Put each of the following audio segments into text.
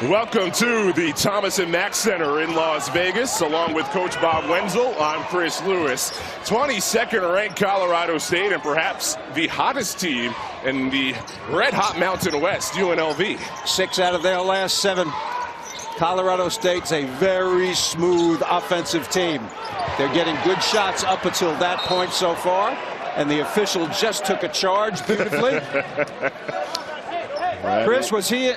Welcome to the Thomas Mack Center in Las Vegas. Along with Coach Bob Wenzel, I'm Chris Lewis. 22nd ranked Colorado State, and perhaps the hottest team in the red-hot Mountain West, UNLV. 6 out of their last 7. Colorado State's a very smooth offensive team. They're getting good shots up until that point so far, and the official just took a charge beautifully. Chris, was he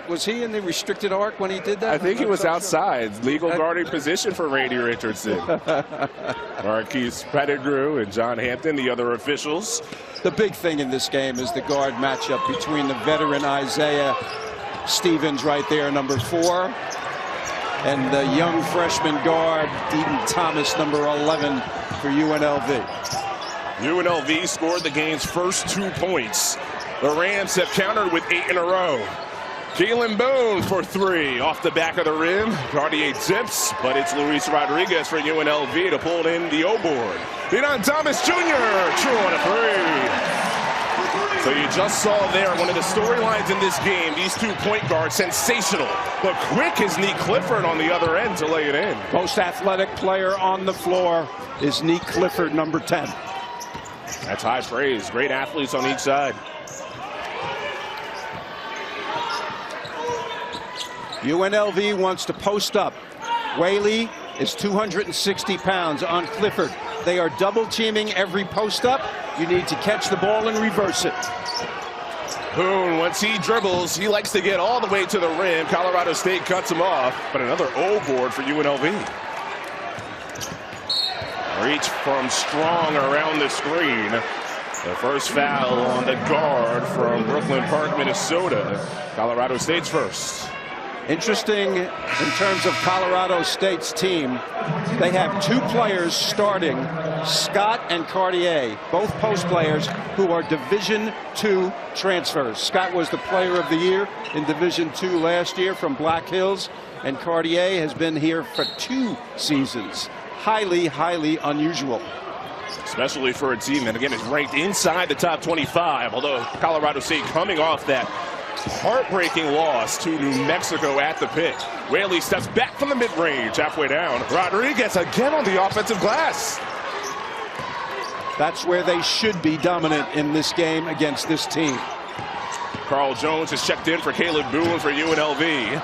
in the restricted arc when he did that? I think he was outside. Legal guarding position for Randy Richardson. Marquise Pettigrew and John Hampton, the other officials. The big thing in this game is the guard matchup between the veteran Isaiah Stevens right there, number 4, and the young freshman guard, Deaton Thomas, number 11 for UNLV. UNLV scored the game's first 2 points. The Rams have countered with 8 in a row. Kalen Boone for 3 off the back of the rim. Cartier tips, but it's Luis Rodriguez for UNLV to pull in the O-board. Deaton Thomas Jr. true on a 3. So you just saw there one of the storylines in this game. These 2 point guards, sensational. But quick is Nick Clifford on the other end to lay it in. Most athletic player on the floor is Nick Clifford, number 10. That's high praise. Great athletes on each side. UNLV wants to post up. Whaley is 260 pounds on Clifford. They are double teaming every post up. You need to catch the ball and reverse it. Boone, once he dribbles, he likes to get all the way to the rim. Colorado State cuts him off, but another O-board for UNLV. Reach from Strong around the screen. The first foul on the guard from Brooklyn Park, Minnesota. Colorado State's first. Interesting in terms of Colorado State's team. They have 2 players starting, Scott and Cartier, both post players who are Division II transfers. Scott was the player of the year in Division II last year from Black Hills, and Cartier has been here for 2 seasons. Highly, highly unusual. Especially for a team that, again, is ranked inside the top 25, although Colorado State coming off that heartbreaking loss to New Mexico at the pit. Whaley steps back from the mid-range, halfway down. Rodriguez again on the offensive glass. That's where they should be dominant in this game against this team. Carl Jones has checked in for Caleb Boone for UNLV.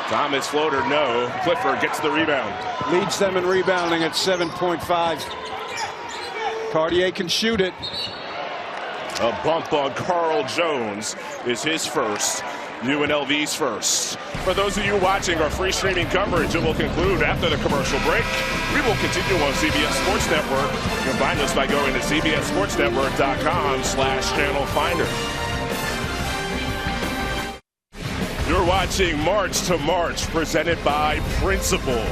Thomas floater, no. Clifford gets the rebound. Leads them in rebounding at 7.5. Cartier can shoot it. A bump on Carl Jones is his first, UNLV's first. For those of you watching our free streaming coverage, it will conclude after the commercial break. We will continue on CBS Sports Network. You can find us by going to cbssportsnetwork.com/channel finder. You're watching March to March, presented by Principal.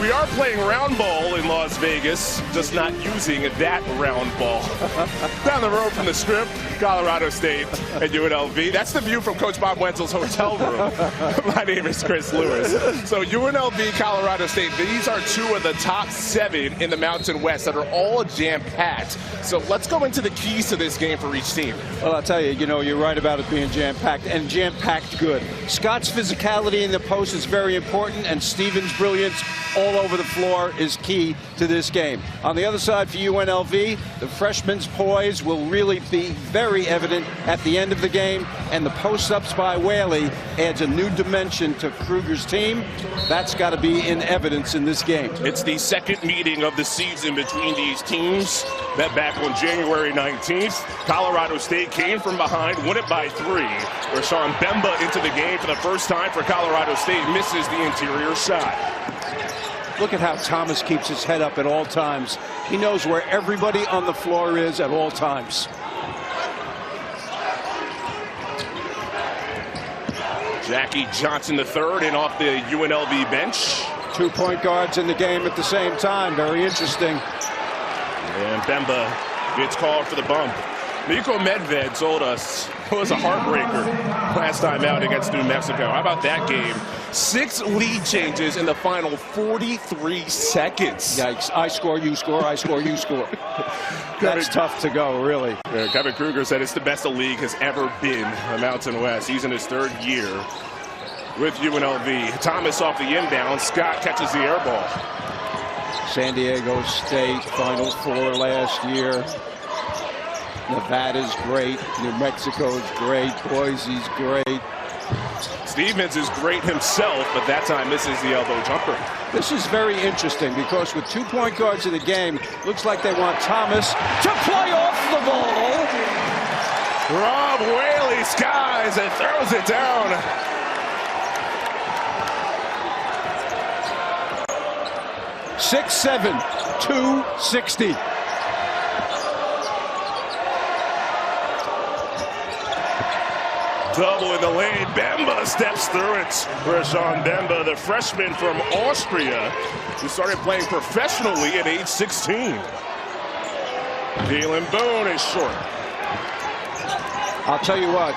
We are playing round ball in Las Vegas, just not using that round ball. Down the road from the Strip, Colorado State and UNLV. That's the view from Coach Bob Wenzel's hotel room. My name is Chris Lewis. So UNLV, Colorado State, these are 2 of the top 7 in the Mountain West that are all jam-packed. So let's go into the keys to this game for each team. Well, I'll tell you, you're right about it being jam-packed, and jam-packed good. Scott's physicality in the post is very important, and Stevens' brilliance all over the floor is key to this game. On the other side for UNLV, the freshman's poise will really be very evident at the end of the game, and the post-ups by Whaley adds a new dimension to Kruger's team. That's got to be in evidence in this game. It's the second meeting of the season between these teams. Met back on January 19th. Colorado State came from behind, won it by 3. Rashawn Bemba into the game for the first time for Colorado State, misses the interior shot. Look at how Thomas keeps his head up at all times. He knows where everybody on the floor is at all times. Jackie Johnson III in off the UNLV bench. 2 point guards in the game at the same time. Very interesting. And Bemba gets called for the bump. Niko Medved told us it was a heartbreaker last time out against New Mexico. How about that game? 6 lead changes in the final 43 seconds. Yikes. I score, you score, I score, you score. That's tough to go, really. Yeah, Kevin Kruger said it's the best the league has ever been, the Mountain West. He's in his 3rd year. with UNLV. Thomas off the inbound. Scott catches the air ball. San Diego State, Final Four last year. Nevada's great. New Mexico's great. Boise's great. Stevens is great himself, but that time misses the elbow jumper. This is very interesting because with 2 point guards in the game, looks like they want Thomas to play off the ball. Rob Whaley skies and throws it down. (6'7", 260. Double in the lane. Bemba steps through it. Boisean Bemba, the freshman from Austria, who started playing professionally at age 16. Jalen Boone is short. I'll tell you what,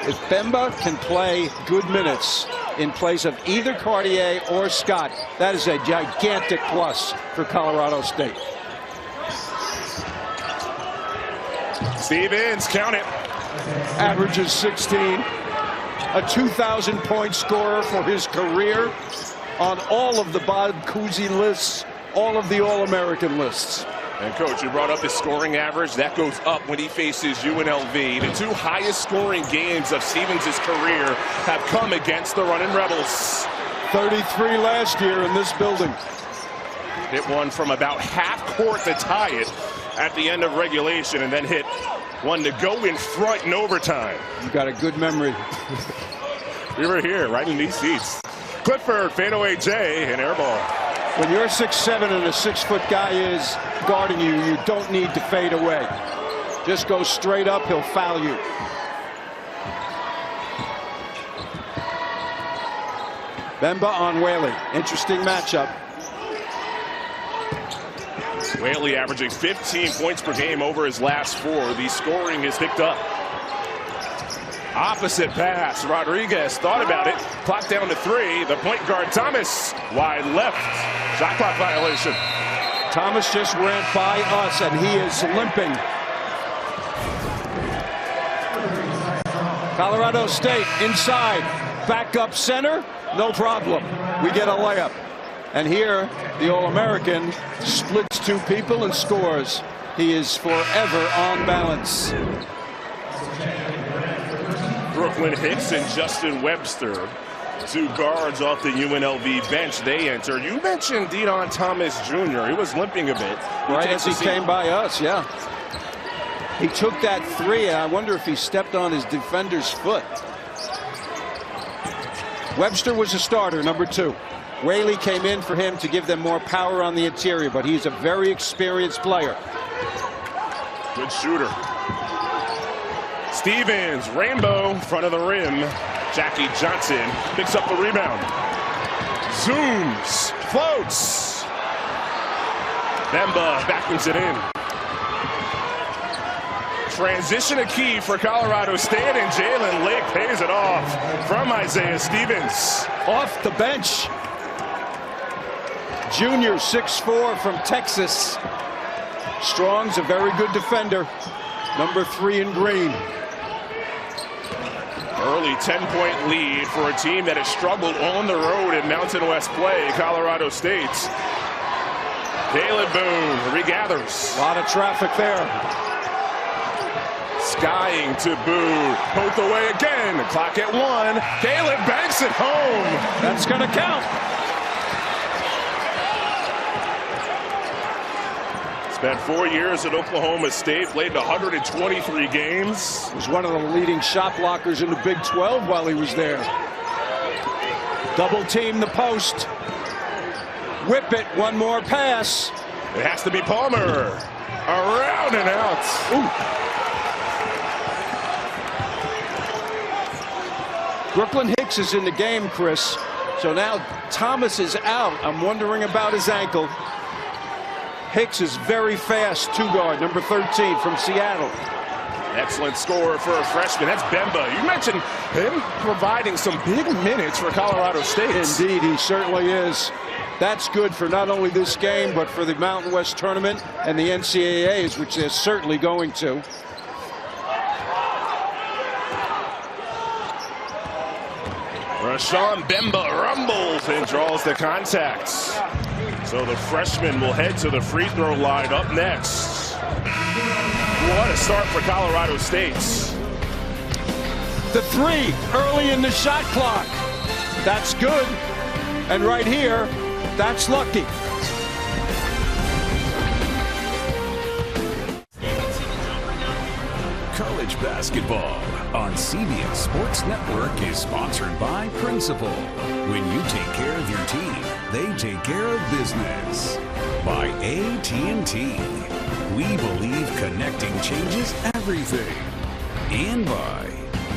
if Bemba can play good minutes in place of either Cartier or Scott, that is a gigantic plus for Colorado State. Stevens, count it. Averages 16, a 2,000-point scorer for his career on all of the Bob Cousy lists, all of the All-American lists. And Coach, you brought up his scoring average. That goes up when he faces UNLV. The two highest scoring games of Stevens' career have come against the Runnin' Rebels. 33 last year in this building. Hit one from about half court to tie it at the end of regulation, and then hit one to go in front in overtime. You got a good memory. We were here, right in these seats. Clifford, fadeaway J, and air ball. When you're 6'7" and a 6-foot guy is guarding you, you don't need to fade away. Just go straight up, he'll foul you. Bemba on Whaley. Interesting matchup. Whaley averaging 15 points per game over his last 4. The scoring is picked up. Opposite pass. Rodriguez thought about it. Clock down to 3. The point guard Thomas wide left. Shot clock violation. Thomas just ran by us and he is limping. Colorado State inside. Backup center. No problem. We get a layup. And here, the All-American splits 2 people and scores. He is forever on balance. Brooklyn Hicks and Justin Webster, 2 guards off the UNLV bench. They enter. You mentioned Deon Thomas Jr. He was limping a bit. Right as he came by us, yeah. He took that 3, and I wonder if he stepped on his defender's foot. Webster was a starter, number 2. Whaley came in for him to give them more power on the interior, but he's a very experienced player. Good shooter. Stevens, rainbow, front of the rim. Jackie Johnson picks up the rebound. Zooms, floats. Bemba vacuums it in. Transition a key for Colorado State, and Jalen Lake pays it off from Isaiah Stevens. Off the bench. Junior, 6'4" from Texas. Strong's a very good defender. Number 3 in green. Early 10-point lead for a team that has struggled on the road in Mountain West play, Colorado State. Caleb Boone regathers. A lot of traffic there. Skying to Boone. Poked away again. Clock at 1. Caleb banks it home. That's going to count. Spent 4 years at Oklahoma State, played 123 games. Was one of the leading shot blockers in the Big 12 while he was there. Double team the post. Whip it, one more pass. It has to be Palmer. Around and out. Ooh. Brooklyn Hicks is in the game, Chris. So now Thomas is out. I'm wondering about his ankle. Hicks is very fast, 2-guard, number 13 from Seattle. Excellent score for a freshman. That's Bemba. You mentioned him providing some big minutes for Colorado State. Indeed, he certainly is. That's good for not only this game, but for the Mountain West tournament and the NCAAs, which they're certainly going to. Rashawn Bemba rumbles and draws the contacts. So the freshman will head to the free throw line up next. What a start for Colorado State. The three early in the shot clock. That's good. And right here, that's lucky. College basketball on CBS Sports Network is sponsored by Principal. When you take care of your team, they take care of business. By AT&T. We believe connecting changes everything. And by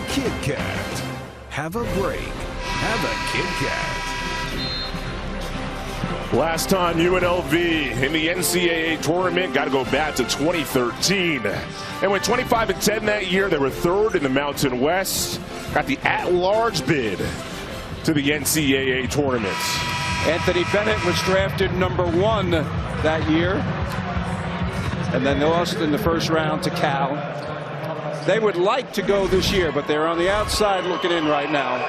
Kit Kat. Have a break. Have a Kit Kat. Last time UNLV in the NCAA tournament, got to go back to 2013. And went 25-10 that year. They were third in the Mountain West. Got the at-large bid to the NCAA tournament. Anthony Bennett was drafted #1 that year. And then they lost in the first round to Cal. They would like to go this year, but they're on the outside looking in right now.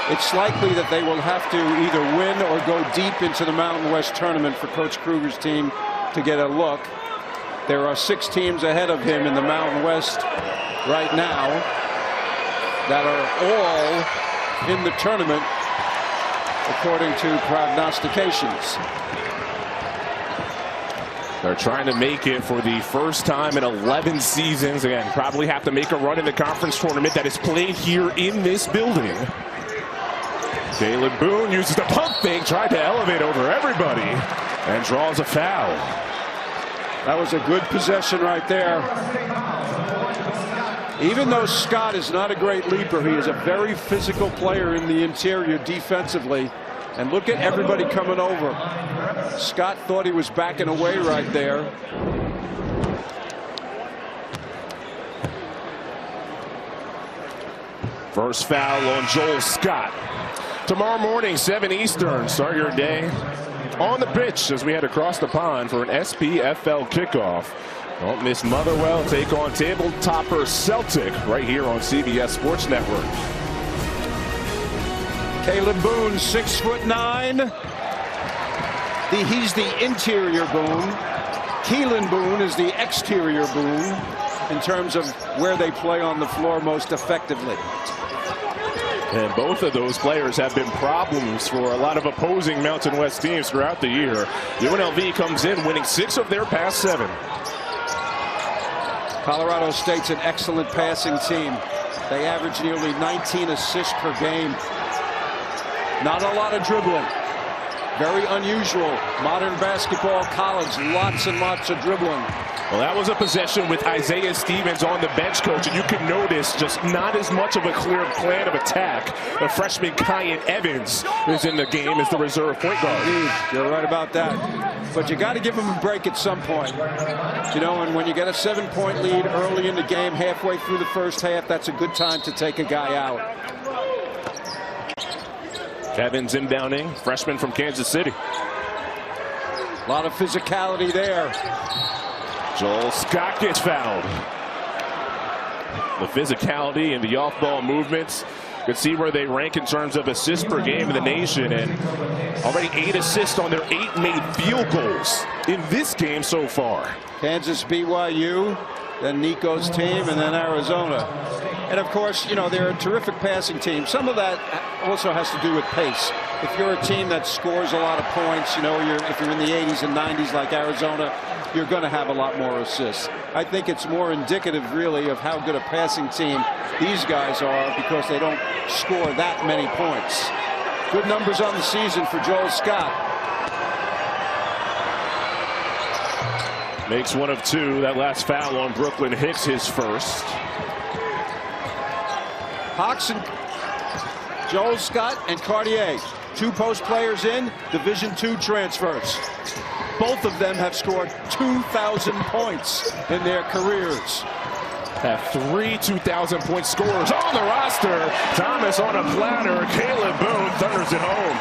It's likely that they will have to either win or go deep into the Mountain West tournament for Coach Kruger's team to get a look. There are 6 teams ahead of him in the Mountain West right now that are all in the tournament according to prognostications. They're trying to make it for the first time in 11 seasons. Again, probably have to make a run in the conference tournament that is played here in this building. Caleb Boone uses the pump fake, tried to elevate over everybody, and draws a foul. That was a good possession right there. Even though Scott is not a great leaper, he is a very physical player in the interior defensively. And look at everybody coming over. Scott thought he was backing away right there. First foul on Joel Scott. Tomorrow morning, 7 Eastern, start your day on the pitch as we head across the pond for an SPFL kickoff. Don't miss Motherwell take on table topper Celtic right here on CBS Sports Network. Caleb Boone, 6'9". He's the interior Boone. Keelan Boone is the exterior Boone in terms of where they play on the floor most effectively. And both of those players have been problems for a lot of opposing Mountain West teams throughout the year. UNLV comes in winning 6 of their past 7. Colorado State's an excellent passing team. They average nearly 19 assists per game. Not a lot of dribbling. Very unusual. Modern basketball college, lots and lots of dribbling. Well, that was a possession with Isaiah Stevens on the bench, coach, and you can notice just not as much of a clear plan of attack. The freshman Kyan Evans is in the game as the reserve point guard. Indeed, you're right about that. But you got to give him a break at some point. You know, and when you get a 7-point lead early in the game, halfway through the first half, that's a good time to take a guy out. Evans inbounding, freshman from Kansas City. A lot of physicality there. Joel Scott gets fouled. The physicality and the off-ball movements. You can see where they rank in terms of assists per game in the nation, and already 8 assists on their 8 made field goals in this game so far. Kansas, BYU, then Nico's team, and then Arizona. And of course, you know, they're a terrific passing team. Some of that also has to do with pace. If you're a team that scores a lot of points, you know, if you're in the 80s and 90s like Arizona, you're going to have a lot more assists. I think it's more indicative, really, of how good a passing team these guys are because they don't score that many points. Good numbers on the season for Joel Scott. Makes 1 of 2. That last foul on Brooklyn Hicks, his first. Hawks and Joel Scott and Cartier, 2 post players in, Division II transfers. Both of them have scored 2,000 points in their careers. Have 3 2,000-point scorers on the roster. Thomas on a platter. Caleb Boone thunders it home.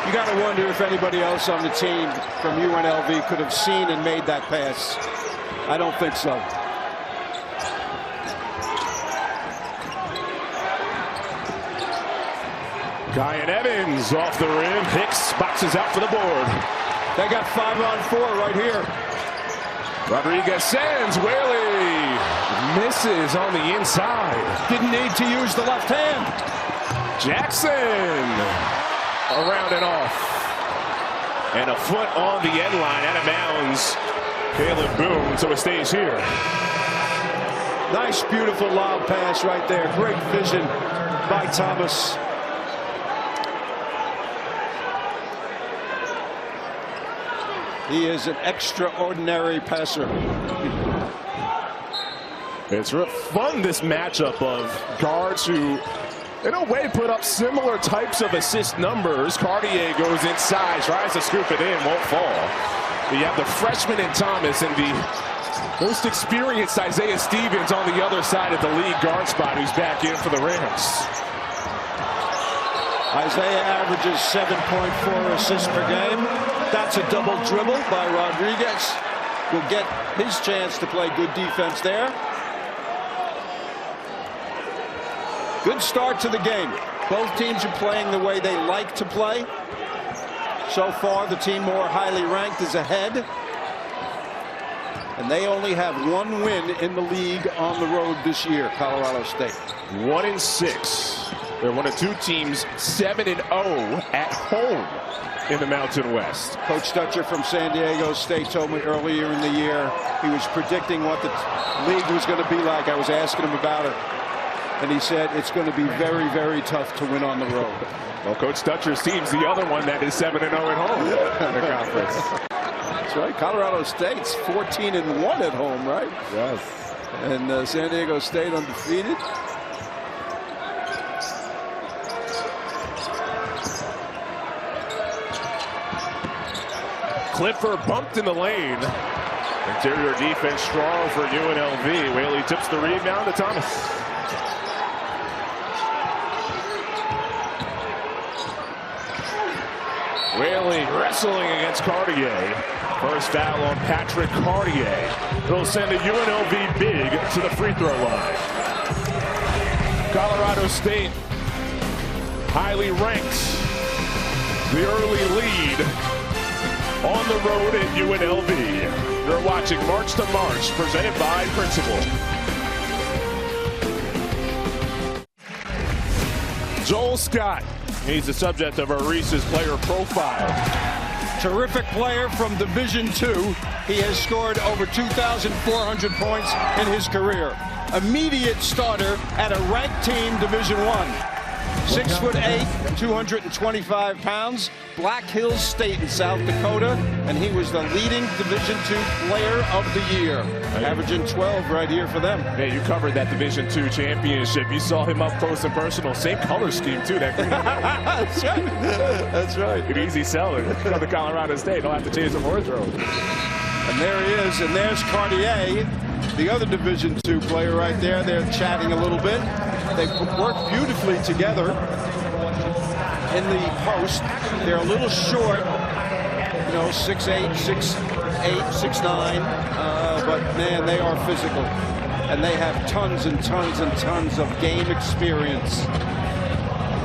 You got to wonder if anybody else on the team from UNLV could have seen and made that pass. I don't think so. Guy and Evans off the rim. Hicks boxes out for the board. They got 5-on-4 right here. Rodriguez sends. Whaley misses on the inside. Didn't need to use the left hand. Jackson around and off. And a foot on the end line, out of bounds. Caleb Boone, so it stays here. Nice, beautiful lob pass right there. Great vision by Thomas. He is an extraordinary passer. It's real fun, this matchup of guards who, in a way, put up similar types of assist numbers. Cartier goes inside, tries to scoop it in, won't fall. You have the freshman in Thomas and the most experienced Isaiah Stevens on the other side of the league guard spot, who's back in for the Rams. Isaiah averages 7.4 assists per game. That's a double dribble by Rodriguez. Will get his chance to play good defense there. Good start to the game. Both teams are playing the way they like to play. So far, the team more highly ranked is ahead. And they only have one win in the league on the road this year, Colorado State. 1-6. They're one of two teams 7-0 at home in the Mountain West. Coach Dutcher from San Diego State told me earlier in the year he was predicting what the league was going to be like. I was asking him about it, and he said it's going to be very, very tough to win on the road. Well, Coach Dutcher's team's the other one that is 7-0 at home in the conference. That's right. Colorado State's 14-1 at home, right? Yes. And San Diego State undefeated. Clifford bumped in the lane. Interior defense strong for UNLV. Whaley tips the rebound to Thomas. Whaley wrestling against Cartier. First foul on Patrick Cartier. It'll send a UNLV big to the free throw line. Colorado State highly ranked. The early lead on the road at UNLV. You're watching March to March, presented by Principal. Joel Scott, he's the subject of our Reese's player profile. Terrific player from Division II. He has scored over 2,400 points in his career. Immediate starter at a ranked team, Division I. 6'8", 225 pounds, Black Hills State in South Dakota, and he was the leading Division II player of the year, averaging 12 right here for them. Yeah, you covered that Division II championship. You saw him up close and personal. Same color scheme, too. That green. That's right. That's right. An easy seller. Come to Colorado State. Don't have to change the wardrobe. And there he is, and there's Cartier, the other Division II player right there. They're chatting a little bit. They work beautifully together in the post. They're a little short, you know, 6'8", 6'8", 6'9", but man, they are physical, and they have tons and tons and tons of game experience.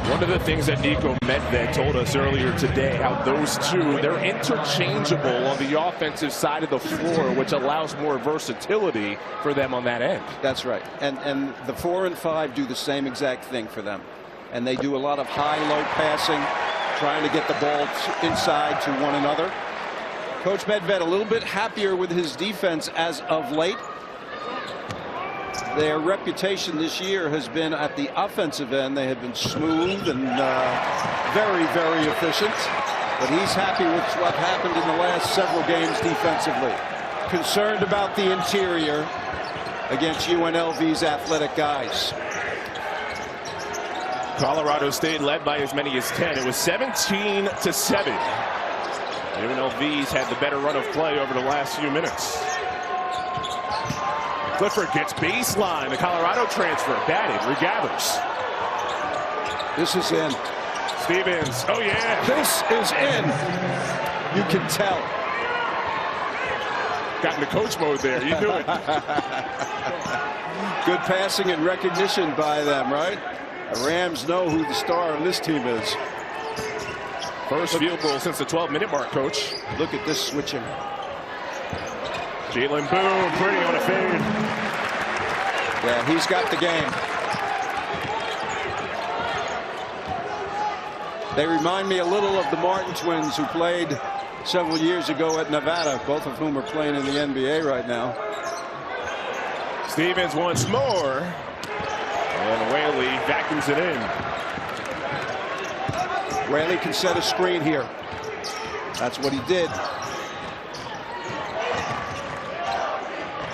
One of the things that Nico Medved told us earlier today, how those two, they're interchangeable on the offensive side of the floor, which allows more versatility for them on that end. That's right. And the 4 and 5 do the same exact thing for them. And they do a lot of high-low passing, trying to get the ball inside to one another. Coach Medved a little bit happier with his defense as of late. Their reputation this year has been at the offensive end. They have been smooth and very, very efficient. But he's happy with what happened in the last several games defensively. Concerned about the interior against UNLV's athletic guys. Colorado State led by as many as 10. It was 17-7. UNLV's had the better run of play over the last few minutes. Clifford gets baseline. The Colorado transfer. Batted. Regathers. This is in. Stevens. Oh, yeah. This is in. You can tell. Got into coach mode there. You do it. Good passing and recognition by them, right? The Rams know who the star of this team is. First field goal since the 12-minute mark, Coach. Look at this switching. Jalen Boone, pretty on a fade. Yeah, he's got the game. They remind me a little of the Martin twins who played several years ago at Nevada, both of whom are playing in the NBA right now. Stevens once more. And Whaley vacuums it in. Whaley can set a screen here. That's what he did.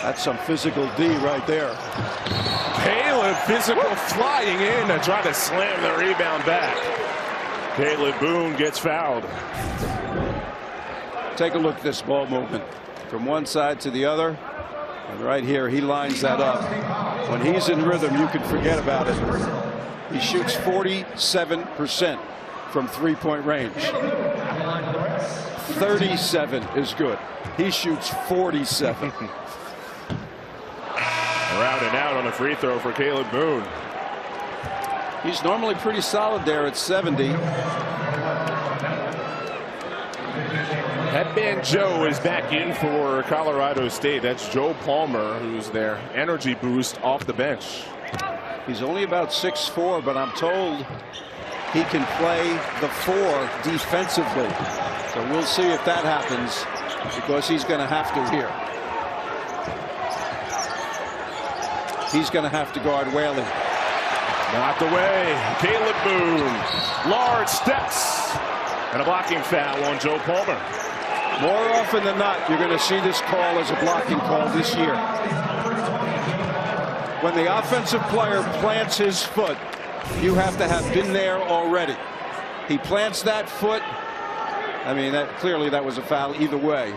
That's some physical D right there. Caleb physical flying in to try to slam the rebound back. Caleb Boone gets fouled. Take a look at this ball movement from one side to the other. And right here, he lines that up. When he's in rhythm, you can forget about it. He shoots 47% from three-point range. 37 is good. He shoots 47. Around and out on a free throw for Caleb Boone. He's normally pretty solid there at 70. Headband Joe is back in for Colorado State. That's Joe Palmer, who's their energy boost off the bench. He's only about 6'4", but I'm told he can play the 4 defensively. So we'll see if that happens, because he's going to have to here. He's going to have to guard Whaley. Knocked away. Caleb Boone. Large steps. And a blocking foul on Joe Palmer. More often than not, you're going to see this call as a blocking call this year. When the offensive player plants his foot, you have to have been there already. He plants that foot. I mean, clearly that was a foul either way.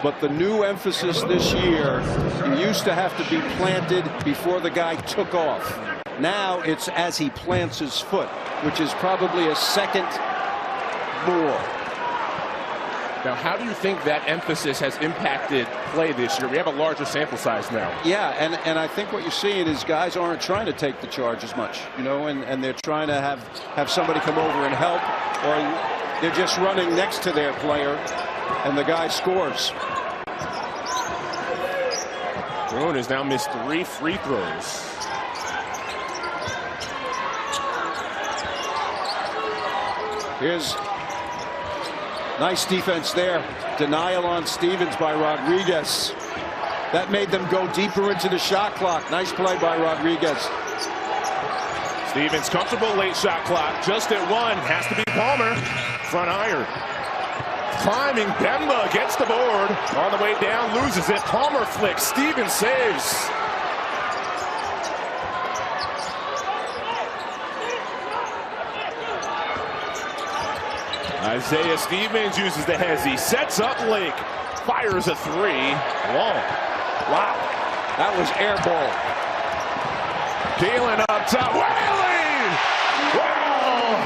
But the new emphasis this year, you used to have to be planted before the guy took off. Now it's as he plants his foot, which is probably a second more. Now, how do you think that emphasis has impacted play this year? We have a larger sample size now. Yeah, and I think what you're seeing is guys aren't trying to take the charge as much, you know, and they're trying to have somebody come over and help, or they're just running next to their player, and the guy scores. Boone has now missed 3 free throws. Here's nice defense there. Denial on Stevens by Rodriguez. That made them go deeper into the shot clock. Nice play by Rodriguez. Stevens comfortable late shot clock. Just at 1. Has to be Palmer. Front iron. Climbing, Bemba gets the board. On the way down, loses it. Palmer flicks. Stevens saves. Isaiah Stevens uses the hezzy. Sets up Lake. Fires a 3. Long. Wow. That was air ball. Keelan up top. Whaley! Wow!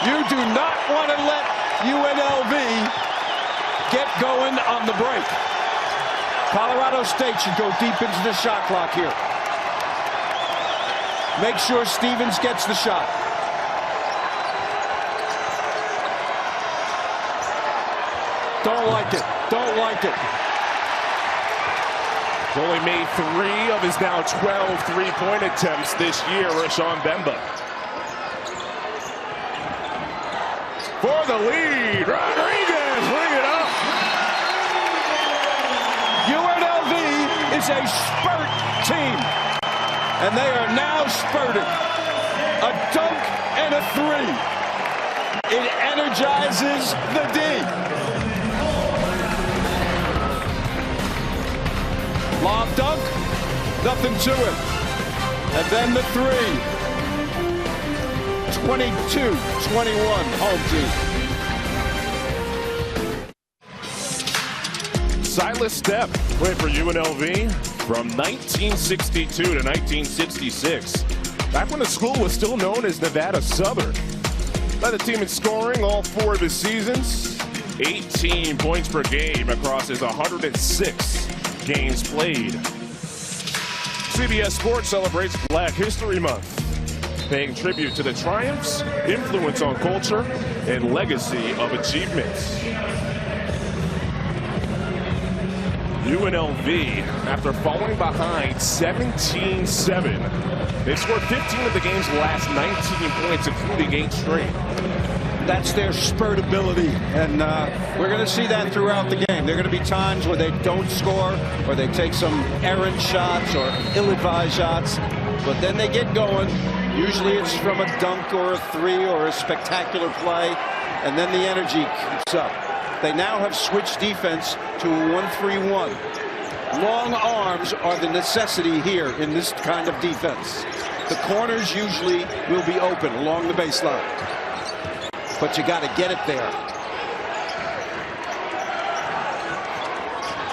You do not want to let UNLV get going on the break. Colorado State should go deep into the shot clock here. Make sure Stevens gets the shot. Don't like it. Don't like it. He's only made 3 of his now 12 three-point attempts this year, Rashawn Bemba. For the lead, Rodriguez, bring it up. UNLV is a spurt team, and they are now spurting. A dunk and a 3. It energizes the D. Lob dunk, nothing to it. And then the 3. 22-21, home team. Silas Stepp played for UNLV from 1962 to 1966. Back when the school was still known as Nevada Southern. Led the team in scoring all 4 of his seasons. 18 points per game across his 106 games played. CBS Sports celebrates Black History Month, paying tribute to the triumphs, influence on culture, and legacy of achievements. UNLV, after falling behind 17-7, they've scored 15 of the game's last 19 points, including 8 straight. That's their spurtability, and we're going to see that throughout the game. There are going to be times where they don't score, or they take some errant shots or ill-advised shots, but then they get going. Usually it's from a dunk or a three or a spectacular play, and then the energy keeps up. They now have switched defense to a 1-3-1. Long arms are the necessity here in this kind of defense. The corners usually will be open along the baseline, but you got to get it there.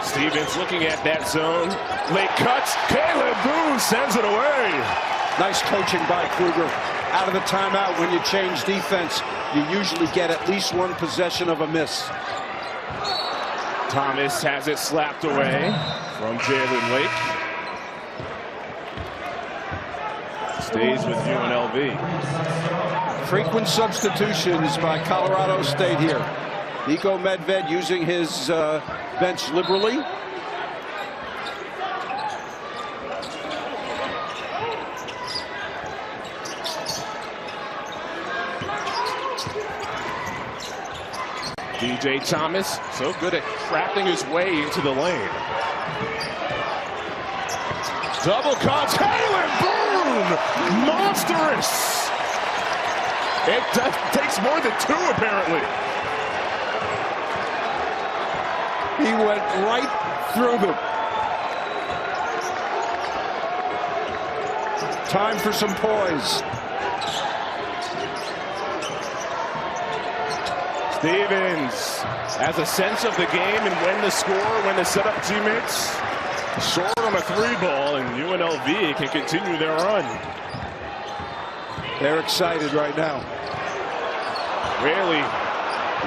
Stevens looking at that zone. Late cuts. Caleb Boone sends it away. Nice coaching by Kruger. Out of the timeout, when you change defense, you usually get at least one possession of a miss. Thomas has it slapped away from Jalen Lake. Stays with UNLV. Frequent substitutions by Colorado State here. Nico Medved using his bench liberally. DJ Thomas, so good at trapping his way into the lane. Double cuts, Caleb Boone! Monstrous! It takes more than 2, apparently. He went right through them. Time for some poise. Stevens has a sense of the game and when to score, when to set up teammates. Short on a 3-ball, and UNLV can continue their run. They're excited right now. Really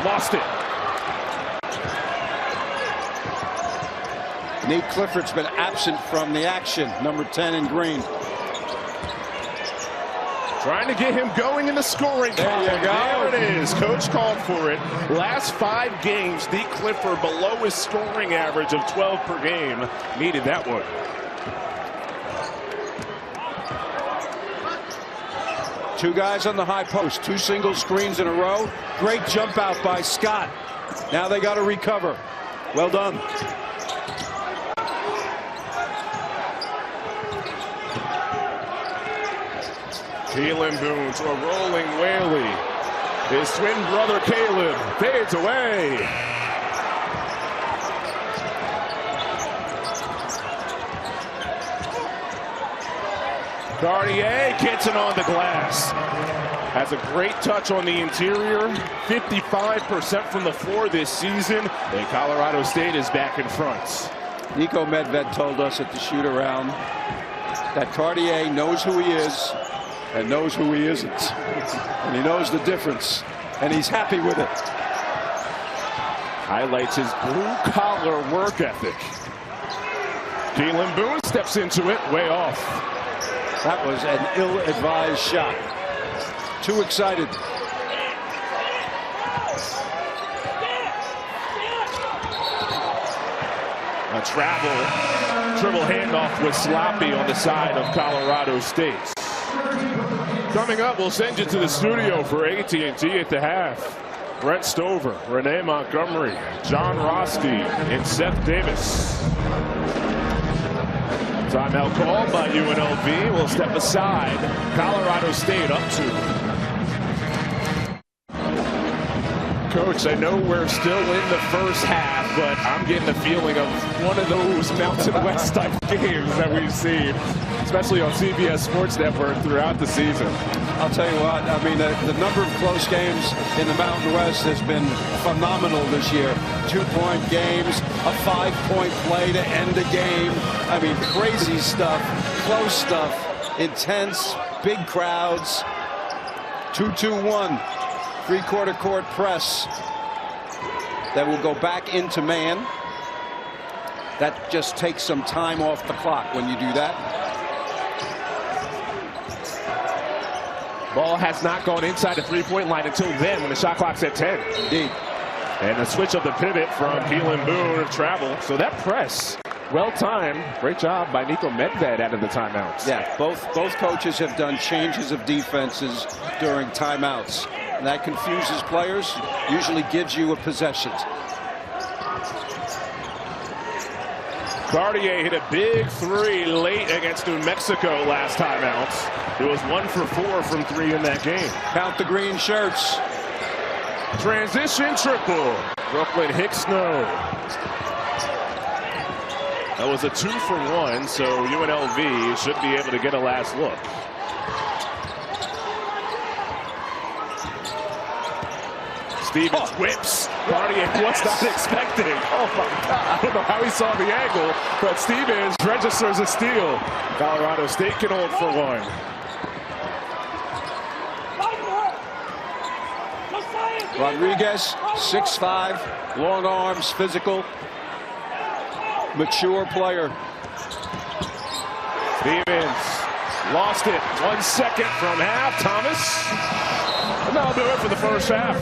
lost it. Nate Clifford's been absent from the action, number 10 in green. Trying to get him going in the scoring column. There you go. There it is. Coach called for it. Last 5 games, Nate Clifford below his scoring average of 12 per game. Needed that one. Two guys on the high post, 2 single screens in a row. Great jump out by Scott. Now they got to recover. Well done. Caleb Boone to a rolling Whaley. His twin brother Caleb fades away. Cartier gets it on the glass. Has a great touch on the interior. 55% from the floor this season. And Colorado State is back in front. Nico Medved told us at the shoot-around that Cartier knows who he is and knows who he isn't. And he knows the difference. And he's happy with it. Highlights his blue-collar work ethic. Caleb Boone steps into it, way off. That was an ill-advised shot. Too excited. A dribble handoff was sloppy on the side of Colorado State. Coming up, we'll send you to the studio for AT&T at the half. Brent Stover, Renee Montgomery, John Roski, and Seth Davis. Timeout called by UNLV. Will step aside. Colorado State up 2. Coach, I know we're still in the first half, but I'm getting the feeling of one of those Mountain West type games that we've seen, especially on CBS Sports Network throughout the season. I'll tell you what, I mean, the number of close games in the Mountain West has been phenomenal this year. 2-point games, a 5-point play to end a game. I mean, crazy stuff, close stuff, intense, big crowds. 2-2-1, 3/4 court press that will go back into man. That just takes some time off the clock when you do that. Ball has not gone inside the three-point line until then when the shot clock's at 10. Indeed. And the switch of the pivot from Keelan Boone of travel. So that press, well-timed. Great job by Nico Medved out of the timeouts. Yeah, both coaches have done changes of defenses during timeouts. And that confuses players, usually gives you a possession. Cartier hit a big three late against New Mexico last time out. It was 1 for 4 from 3 in that game. Count the green shirts. Transition triple. Brooklyn Hicksnow. That was a 2 for 1, so UNLV should be able to get a last look. Stevens whips. Cartier was not expecting. Oh my God. I don't know how he saw the angle, but Stevens registers a steal. Colorado State can hold for 1. Rodriguez, 6'5", long arms, physical, mature player. Stevens lost it. 1 second from half. Thomas. And that'll do it for the first half.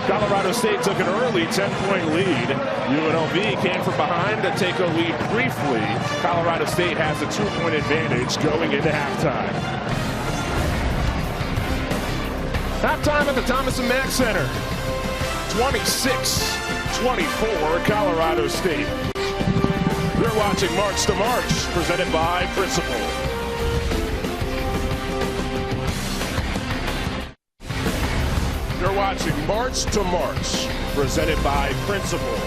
Colorado State took an early 10-point lead. UNLV came from behind to take a lead briefly. Colorado State has a 2-point advantage going into halftime. Halftime at the Thomas Mack Center. 26-24 Colorado State. You're watching March to March, presented by Principal. You're watching March to March, presented by Principal.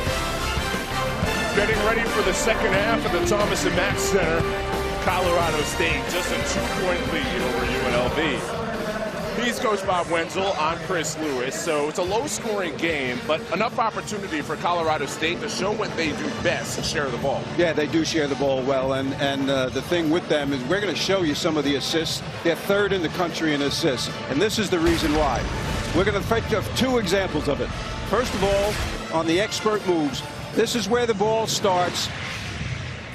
Getting ready for the second half of the Thomas Mack Center. Colorado State just a 2-point lead over UNLV. He's Coach Bob Wenzel. I'm Chris Lewis. So it's a low-scoring game, but enough opportunity for Colorado State to show what they do best and share the ball. Yeah, they do share the ball well, and the thing with them is we're going to show you some of the assists. They're 3rd in the country in assists, and this is the reason why. We're going to take 2 examples of it. First of all, on the expert moves, this is where the ball starts.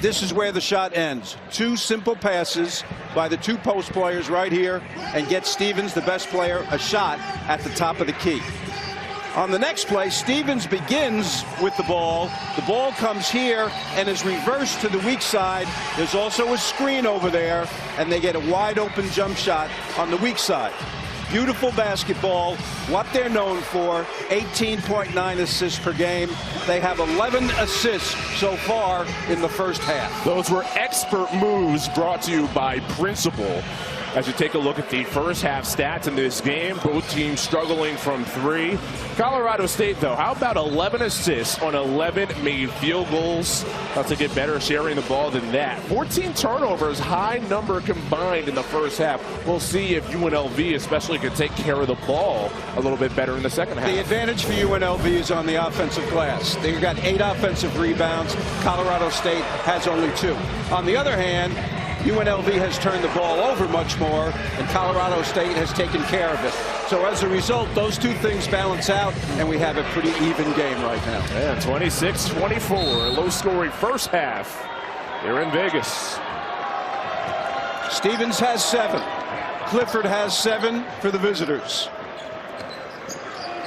This is where the shot ends. 2 simple passes by the 2 post players right here and get Stevens, the best player, a shot at the top of the key. On the next play, Stevens begins with the ball. The ball comes here and is reversed to the weak side. There's also a screen over there, and they get a wide open jump shot on the weak side. Beautiful basketball, what they're known for, 18.9 assists per game. They have 11 assists so far in the first half. Those were expert moves brought to you by Principal. As you take a look at the first half stats in this game, both teams struggling from 3. Colorado State, though, how about 11 assists on 11 made field goals? Have to get better sharing the ball than that. 14 turnovers, high number combined in the first half. We'll see if UNLV especially can take care of the ball a little bit better in the second half. The advantage for UNLV is on the offensive glass. They've got 8 offensive rebounds. Colorado State has only 2. On the other hand, UNLV has turned the ball over much more, and Colorado State has taken care of it. So as a result, those 2 things balance out, and we have a pretty even game right now. Yeah, 26-24, low-scoring first half here in Vegas. Stevens has 7. Clifford has 7 for the visitors.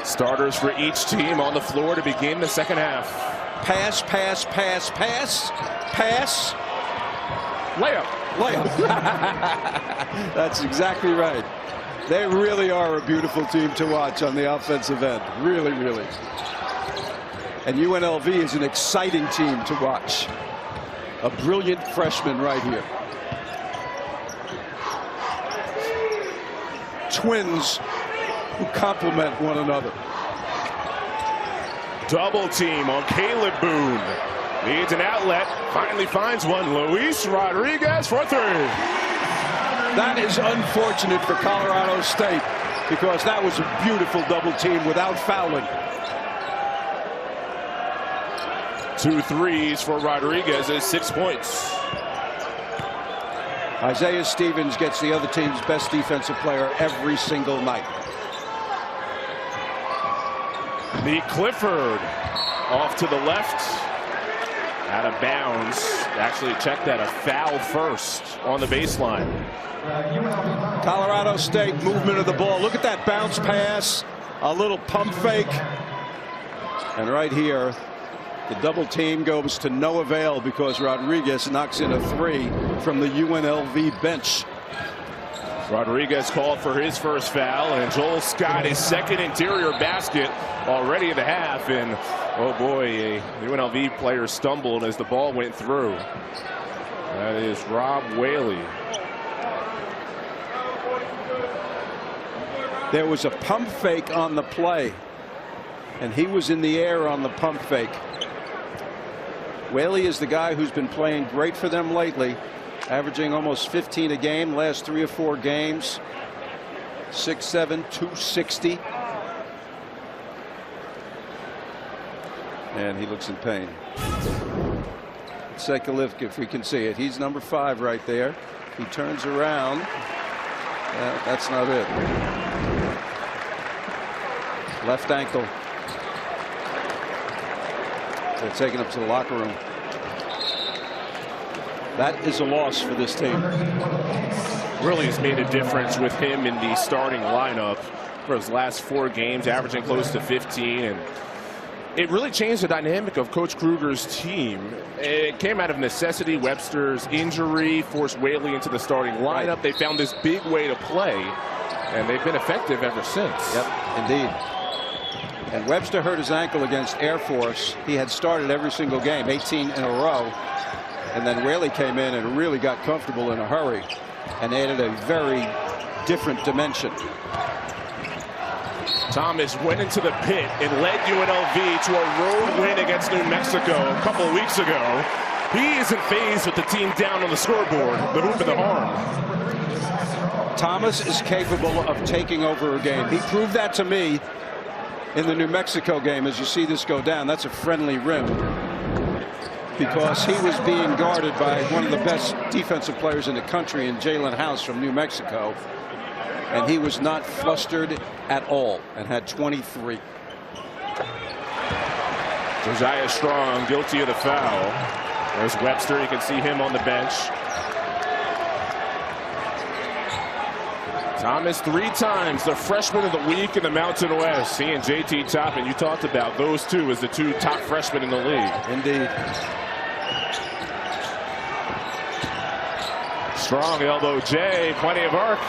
Starters for each team on the floor to begin the second half. Pass, pass, pass, pass, pass. Layup. That's exactly right. They really are a beautiful team to watch on the offensive end. Really, really. And UNLV is an exciting team to watch. A brilliant freshman right here. Twins who complement one another. Double team on Caleb Boone. Needs an outlet, finally finds one. Luis Rodriguez for 3. That is unfortunate for Colorado State because that was a beautiful double team without fouling. 2 threes for Rodriguez is 6 points. Isaiah Stevens gets the other team's best defensive player every single night. The Clifford off to the left. Out of bounds. Actually, check that, a foul first on the baseline. Colorado State movement of the ball. Look at that bounce pass. A little pump fake. And right here, the double team goes to no avail because Rodriguez knocks in a 3 from the UNLV bench. Rodriguez called for his first foul, and Joel Scott his second interior basket already in the half. And oh boy, a UNLV player stumbled as the ball went through. That is Rob Whaley. There was a pump fake on the play, and he was in the air on the pump fake. Whaley is the guy who's been playing great for them lately, averaging almost 15 a game last 3 or 4 games. 6'7", 260. And he looks in pain. Let's take a look if we can see it. He's number 5 right there. He turns around. That's not it. Left ankle. They're taking him to the locker room. That is a loss for this team. Really has made a difference with him in the starting lineup for his last 4 games, averaging close to 15. And it really changed the dynamic of Coach Kruger's team. It came out of necessity. Webster's injury forced Whaley into the starting lineup. They found this big way to play, and they've been effective ever since. Yep, indeed. And Webster hurt his ankle against Air Force. He had started every single game, 18 in a row. And then Whaley came in and really got comfortable in a hurry and added a very different dimension. Thomas went into the pit and led UNLV to a road win against New Mexico a couple of weeks ago. He isn't phased with the team down on the scoreboard, the hoop and the harm. Thomas is capable of taking over a game. He proved that to me in the New Mexico game. As you see this go down, that's a friendly rim, because he was being guarded by one of the best defensive players in the country in Jalen House from New Mexico. And he was not flustered at all and had 23. Josiah Strong guilty of the foul. There's Webster. You can see him on the bench. Thomas 3 times the freshman of the week in the Mountain West. He and JT Toppin, you talked about those two as the 2 top freshmen in the league. Indeed. Strong elbow J, plenty of arc.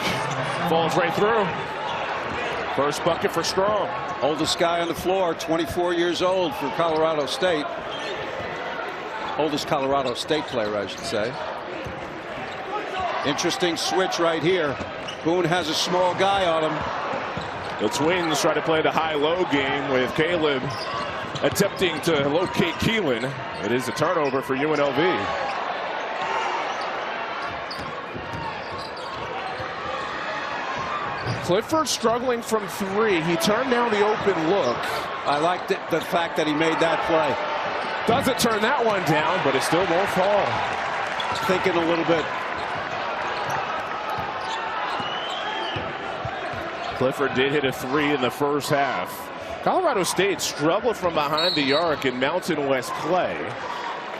Falls right through. First bucket for Strong. Oldest guy on the floor, 24 years old for Colorado State. Oldest Colorado State player, I should say. Interesting switch right here. Boone has a small guy on him. The Twins try to play the high-low game with Caleb attempting to locate Keelan. It is a turnover for UNLV. Clifford struggling from 3. He turned down the open look. I liked it, the fact that he made that play. Doesn't turn that one down, but it still won't fall. Thinking a little bit. Clifford did hit a 3 in the first half. Colorado State struggled from behind the arc in Mountain West play.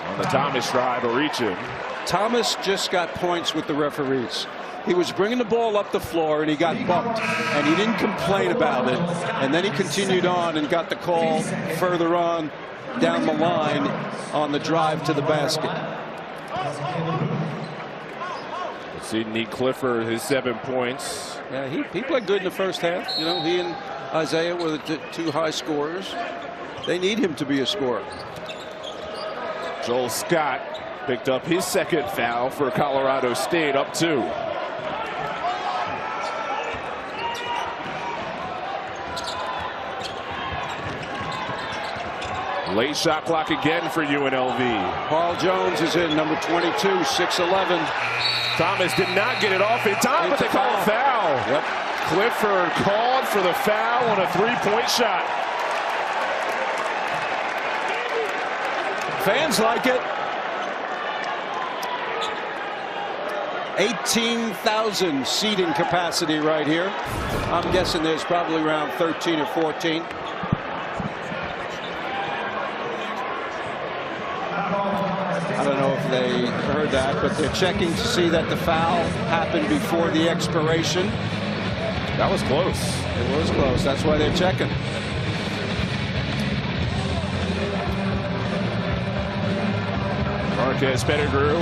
On the Thomas drive, will reach him. Thomas just got points with the referees. He was bringing the ball up the floor and he got bumped, and he didn't complain about it. And then he continued on and got the call further on down the line on the drive to the basket. Sidney Clifford, his 7 points. Yeah, he played good in the first half. You know, he and Isaiah were the 2 high scorers. They need him to be a scorer. Joel Scott picked up his 2nd foul for Colorado State, up 2. Late shot clock again for UNLV. Paul Jones is in, number 22, 6'11". Thomas did not get it off in time, but they call a foul. Yep. Clifford called for the foul on a 3-point shot. Fans like it. 18,000 seating capacity right here. I'm guessing there's probably around 13 or 14. that, but they're checking to see that the foul happened before the expiration. That was close. It was close. That's why they're checking. Marquez Pettigrew,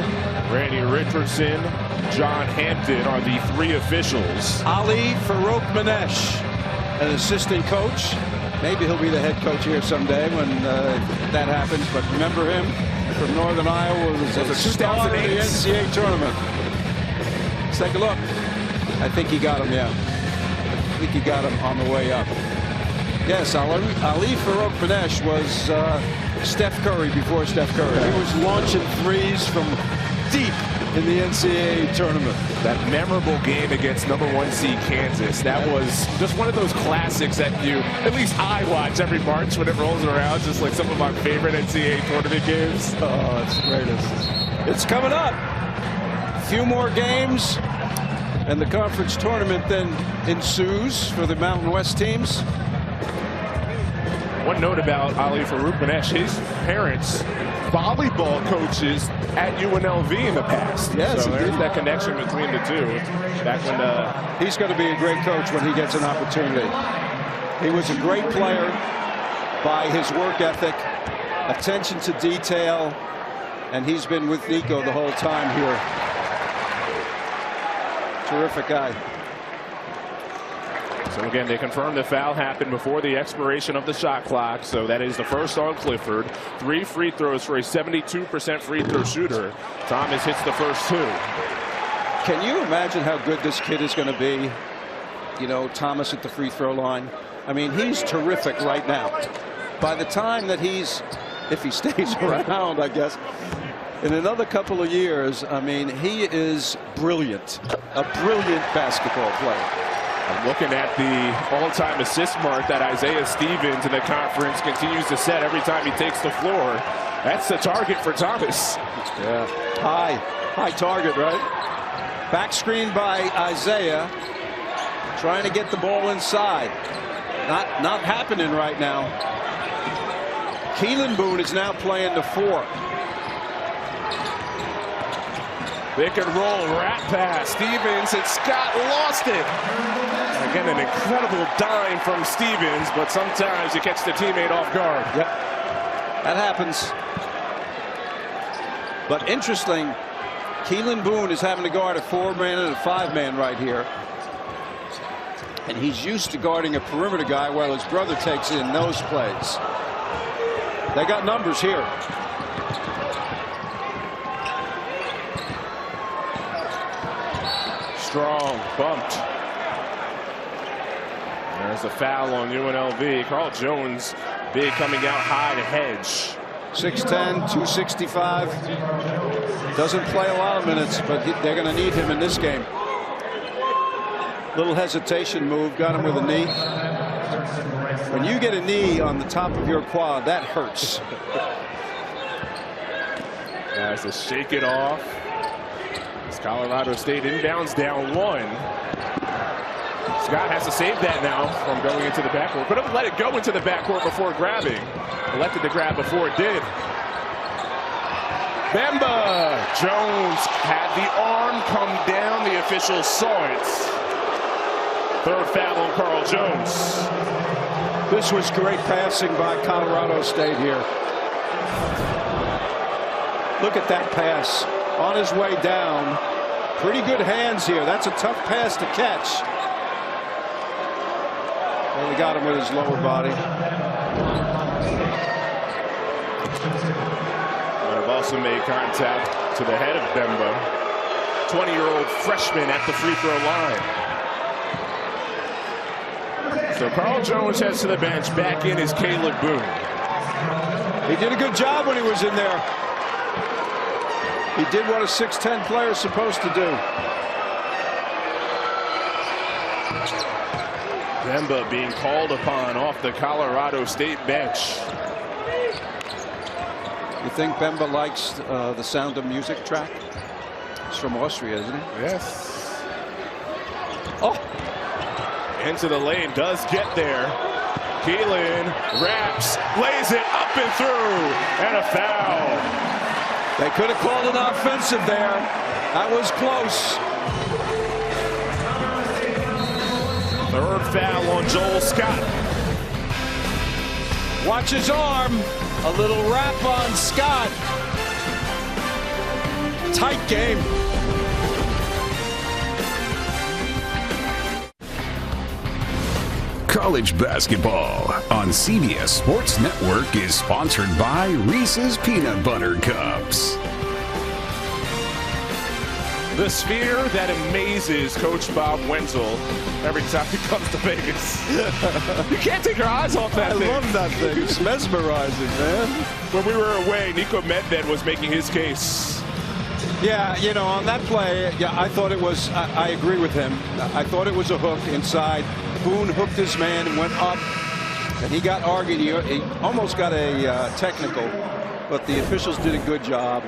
Randy Richardson, John Hampton are the 3 officials. Ali Farouk-Manesh, an assistant coach. Maybe he'll be the head coach here someday when that happens. But remember him from Northern Iowa, was a star in the NCAA tournament. Let's take a look. I think he got him, yeah. I think he got him on the way up. Yes, Ali Farouk-Manesh was Steph Curry before Steph Curry. He was launching threes from deep in the NCAA tournament. That memorable game against #1 seed Kansas. That was just one of those classics that at least I watch every March when it rolls around. Just like some of my favorite NCAA tournament games. Oh, it's the greatest. It's coming up. A few more games, and the conference tournament then ensues for the Mountain West teams. One note about Ali Farouk-Manesh, his parents, volleyball coaches at UNLV in the past. Yes, so there's that connection between the two. Back when he's going to be a great coach when he gets an opportunity. He was a great player by his work ethic, attention to detail, and he's been with Nico the whole time here. Terrific guy. So again, they confirmed the foul happened before the expiration of the shot clock. So that is the first on Clifford. 3 free throws for a 72% free throw shooter. Thomas hits the first 2. Can you imagine how good this kid is going to be? You know, Thomas at the free throw line. I mean, he's terrific right now. By the time that if he stays around, I guess, in another couple of years, I mean, he is brilliant. A brilliant basketball player. I'm looking at the all-time assist mark that Isaiah Stevens in the conference continues to set every time he takes the floor. That's the target for Thomas. Yeah, high target, right? Back screen by Isaiah, trying to get the ball inside. Not happening right now. Keelan Boone is now playing the 4. Pick and roll, rat pass. Stevens and Scott lost it. Again, an incredible dime from Stevens, but sometimes you catch the teammate off guard. Yep, that happens. But interesting, Keelan Boone is having to guard a 4-man and a 5-man right here. And he's used to guarding a perimeter guy while his brother takes in those plays. They got numbers here. Strong, bumped. There's a foul on UNLV. Carl Jones, big, coming out high to hedge. 6'10", 265. Doesn't play a lot of minutes, but they're going to need him in this game. Little hesitation move, got him with a knee. When you get a knee on the top of your quad, that hurts. Has to shake it off. It's Colorado State inbounds down 1. Scott has to save that now from going into the backcourt. Could have let it go into the backcourt before grabbing. Elected to grab before it did. Bemba. Jones had the arm come down. The officials saw it. 3rd foul on Carl Jones. This was great passing by Colorado State here. Look at that pass. On his way down. Pretty good hands here. That's a tough pass to catch. Well, he got him with his lower body. I've also made contact to the head of Bemba. 20-year-old freshman at the free throw line. So Carl Jones heads to the bench. Back in is Caleb Boone. He did a good job when he was in there. He did what a 6'10" player is supposed to do. Bemba being called upon off the Colorado State bench. You think Bemba likes the Sound of Music track? He's from Austria, isn't he? Yes. Oh! Into the lane, does get there. Keelan wraps, lays it up and through, and a foul. They could have called it offensive there. That was close. Third foul on Joel Scott. Watch his arm. A little wrap on Scott. Tight game. College basketball on CBS Sports Network is sponsored by Reese's Peanut Butter Cups. The sphere that amazes Coach Bob Wenzel every time he comes to Vegas. You can't take your eyes off that thing. I love that thing. It's mesmerizing, man. When we were away, Nico Medved was making his case. Yeah, you know, on that play, yeah, I thought it was, I agree with him. I thought it was a hook inside. Boone hooked his man and went up, and he got argued. He almost got a technical, but the officials did a good job.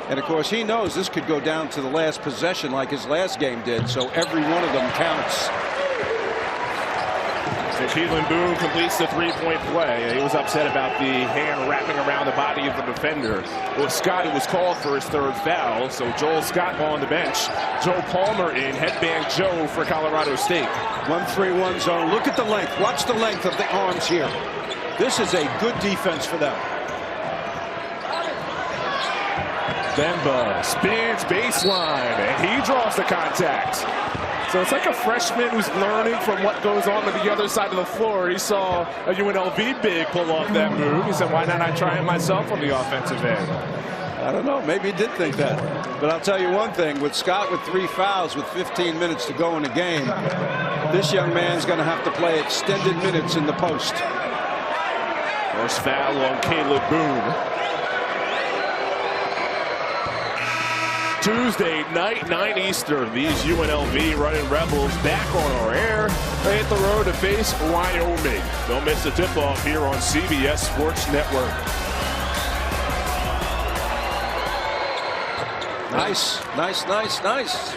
And of course, he knows this could go down to the last possession like his last game did, so every one of them counts. So Keelan Boone completes the three-point play. He was upset about the hand wrapping around the body of the defender. Well, Scott was called for his third foul, so Joel Scott on the bench. Joe Palmer in, headband Joe for Colorado State. 1-3-1 zone. Look at the length. Watch the length of the arms here. This is a good defense for them. Bemba spins baseline, and he draws the contact. So it's like a freshman who's learning from what goes on the other side of the floor. He saw a UNLV big pull off that move. He said, why not I try it myself on the offensive end? I don't know. Maybe he did think that. But I'll tell you one thing. With Scott with 3 fouls with 15 minutes to go in the game, this young man's going to have to play extended minutes in the post. First foul on Caleb Boone. Tuesday night, 9 Eastern. These UNLV running Rebels back on our air. They hit the road to face Wyoming. Don't miss the tip-off here on CBS Sports Network. Nice, nice, nice, nice.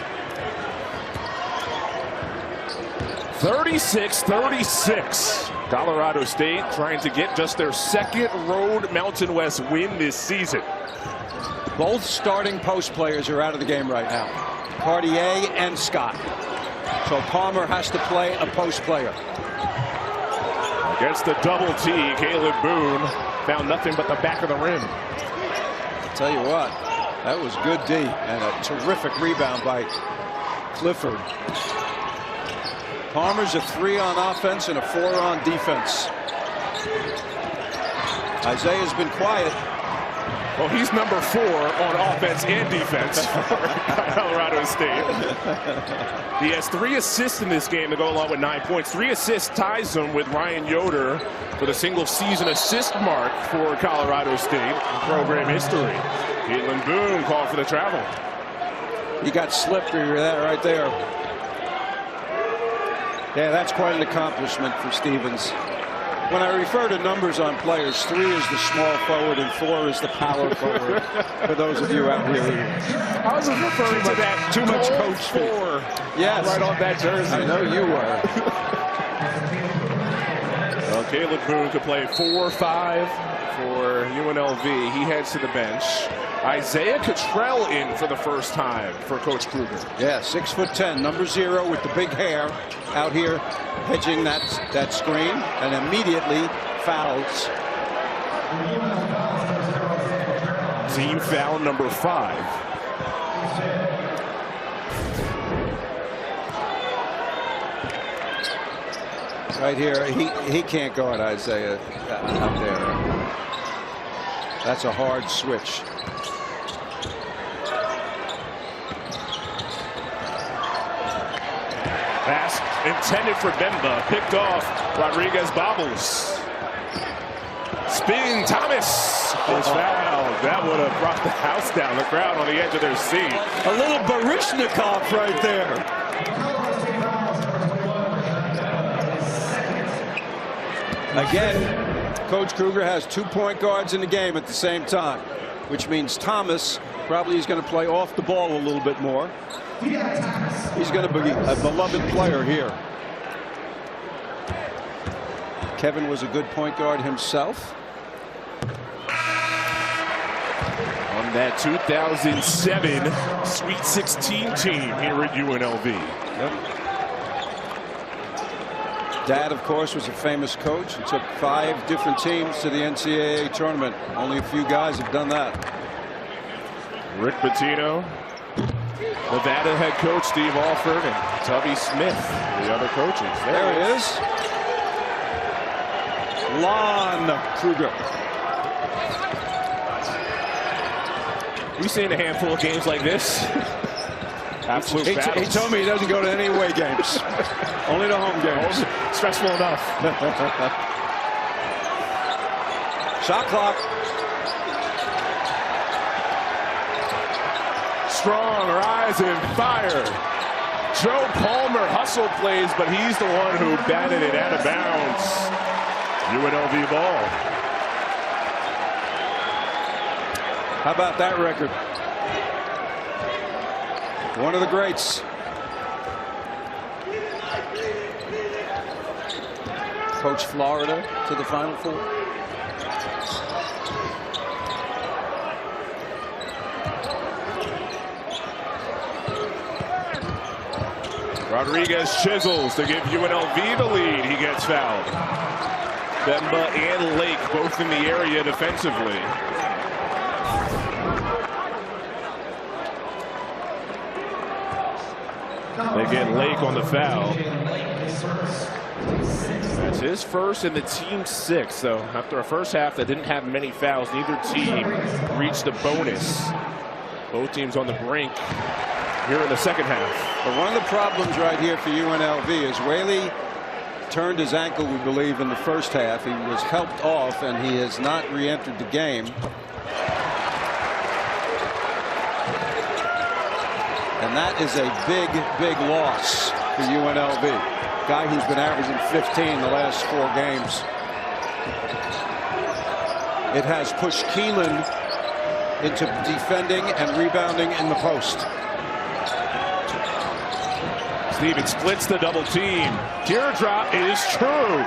36-36. Colorado State trying to get just their second road Mountain West win this season. Both starting post players are out of the game right now. Cartier and Scott. So Palmer has to play a post player. Against the double T, Caleb Boone found nothing but the back of the rim. I'll tell you what, that was good D and a terrific rebound by Clifford. Palmer's a 3 on offense and a 4 on defense. Isaiah's been quiet. Well, he's number 4 on offense and defense for Colorado State. He has 3 assists in this game to go along with 9 points. 3 assists ties him with Ryan Yoder for the single season assist mark for Colorado State in program history. Keelan Boone called for the travel. He got slipped right there. Yeah, that's quite an accomplishment for Stevens. When I refer to numbers on players, 3 is the small forward and 4 is the power forward. For those of you out here. I was referring to that too much coach 4. Yes. Right on that jersey. I know you were. Well, Caleb Boone could play 4-5 for UNLV. He heads to the bench. Isaiah Cottrell in for the first time for Coach Kruger. Yeah, 6'10", number 0 with the big hair out here hedging that screen and immediately fouls. Team foul number 5. Right here, he can't go at Isaiah out there. That's a hard switch. Pass intended for Bemba, picked off. Rodriguez bobbles. Spin, Thomas is fouled. That would have brought the house down. The crowd on the edge of their seat. A little Baryshnikov right there. Again, Coach Kruger has 2 point guards in the game at the same time, which means Thomas probably is going to play off the ball a little bit more. He's going to be a beloved player here. Kevin was a good point guard himself. On that 2007 Sweet 16 team here at UNLV. Yep. Dad, of course, was a famous coach. He took 5 different teams to the NCAA tournament. Only a few guys have done that. Rick Pitino, Nevada head coach Steve Alford, and Tubby Smith, the other coaches. There he is. Lon Kruger. We've seen a handful of games like this. Absolute He told me he doesn't go to any away games. Only the home games. Stressful enough. Shot clock. Strong, rise and fire. Joe Palmer hustle plays, but he's the one who batted it out of bounds. UNLV ball. How about that record? One of the greats. Coach Florida to the Final Four. Rodriguez chisels to give UNLV the lead. He gets fouled. Bemba and Lake both in the area defensively. They get Lake on the foul. That's his first and the team's 6th. So after a first half that didn't have many fouls, neither team reached the bonus. Both teams on the brink here in the second half. But one of the problems right here for UNLV is Whaley turned his ankle, we believe, in the first half. He was helped off, and he has not re-entered the game. And that is a big, big loss for UNLV. Guy who's been averaging 15 the last 4 games. It has pushed Keelan into defending and rebounding in the post. Stevens splits the double team. Teardrop is true.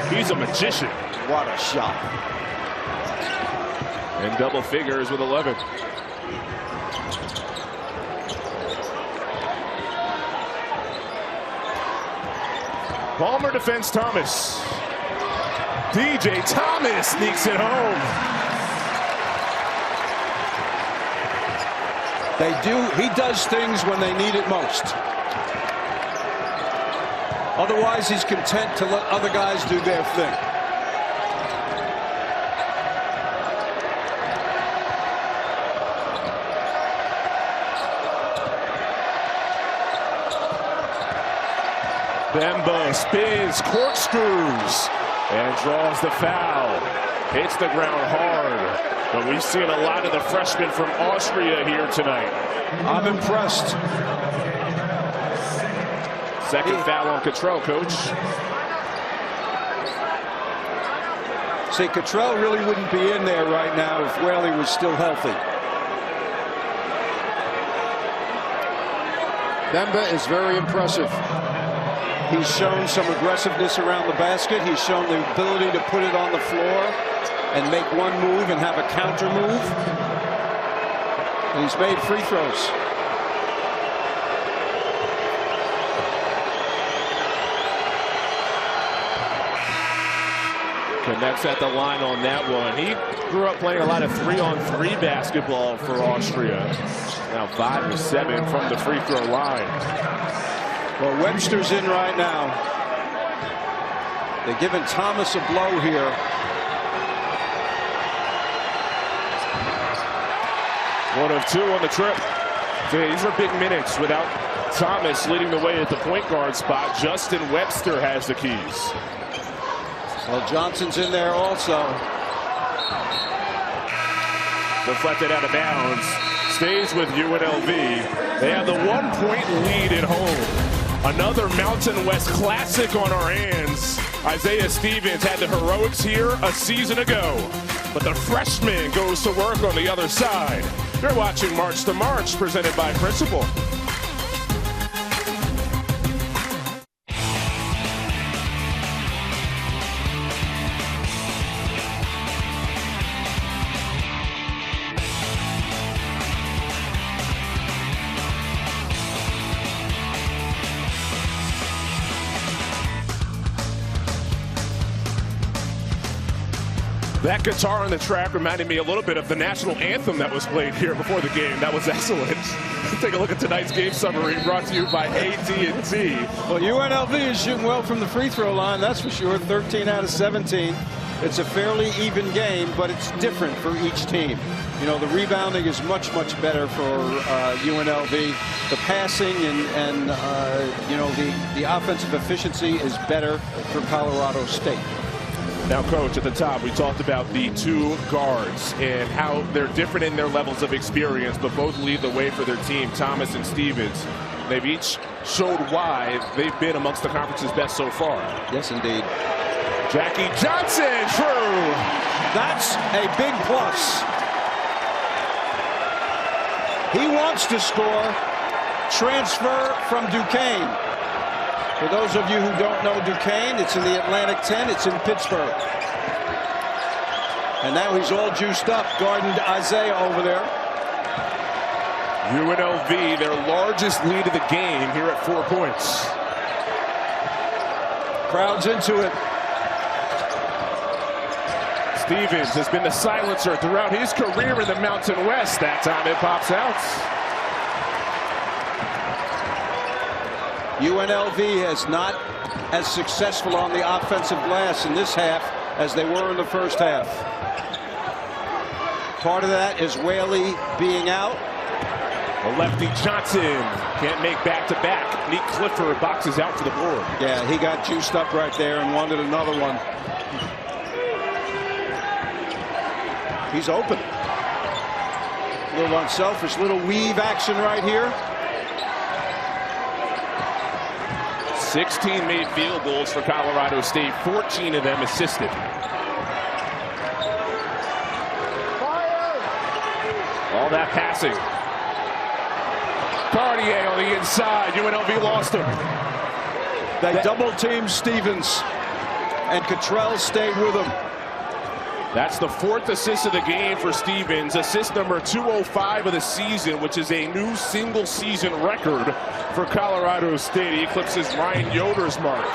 He's a magician. What a shot. And double figures with 11. Palmer defends Thomas. DJ Thomas sneaks it home. He does things when they need it most. Otherwise, he's content to let other guys do their thing. Bemba spins, corkscrews, and draws the foul. Hits the ground hard. But we've seen a lot of the freshmen from Austria here tonight. I'm impressed. Second foul on Cottrell, coach. See, Cottrell really wouldn't be in there right now if Whaley was still healthy. Bemba is very impressive. He's shown some aggressiveness around the basket. He's shown the ability to put it on the floor and make one move and have a counter move. And he's made free throws. Connects at the line on that one. He grew up playing a lot of 3-on-3 basketball for Austria. Now 5 of 7 from the free throw line. Well, Webster's in right now. They're giving Thomas a blow here. One of 2 on the trip. These are big minutes without Thomas leading the way at the point guard spot. Justin Webster has the keys. Well, Johnson's in there also. Deflected out of bounds. Stays with UNLV. They have the 1-point lead at home. Another Mountain West classic on our hands. Isaiah Stevens had the heroics here a season ago, but the freshman goes to work on the other side. You're watching March to March, presented by Principal. That guitar on the track reminded me a little bit of the national anthem that was played here before the game. That was excellent. Take a look at tonight's game summary brought to you by AT&T. Well, UNLV is shooting well from the free throw line, that's for sure. 13 out of 17. It's a fairly even game, but it's different for each team. You know, the rebounding is much, much better for UNLV. The passing and you know, the offensive efficiency is better for Colorado State. Now, Coach, at the top, we talked about the two guards and how they're different in their levels of experience, but both lead the way for their team, Thomas and Stevens. They've each showed why they've been amongst the conference's best so far. Yes, indeed. Jackie Johnson, true. That's a big plus. He wants to score. Transfer from Duquesne. For those of you who don't know Duquesne, it's in the Atlantic 10. It's in Pittsburgh. And now he's all juiced up, guarding Isaiah over there. UNLV, their largest lead of the game here at 4 points. Crowd's into it. Stevens has been the silencer throughout his career in the Mountain West. That time it pops out. UNLV is not as successful on the offensive glass in this half as they were in the first half. Part of that is Whaley being out. The lefty Johnson can't make back-to-back. Nick Clifford boxes out for the board. Yeah, he got juiced up right there and wanted another one. He's open. A little unselfish, little weave action right here. 16 made field goals for Colorado State, 14 of them assisted. All that passing. Cartier on the inside. UNLV lost him. They double-teamed Stevens, and Cottrell stayed with him. That's the 4th assist of the game for Stevens. Assist number 205 of the season, which is a new single-season record for Colorado State. He eclipses Ryan Yoder's mark.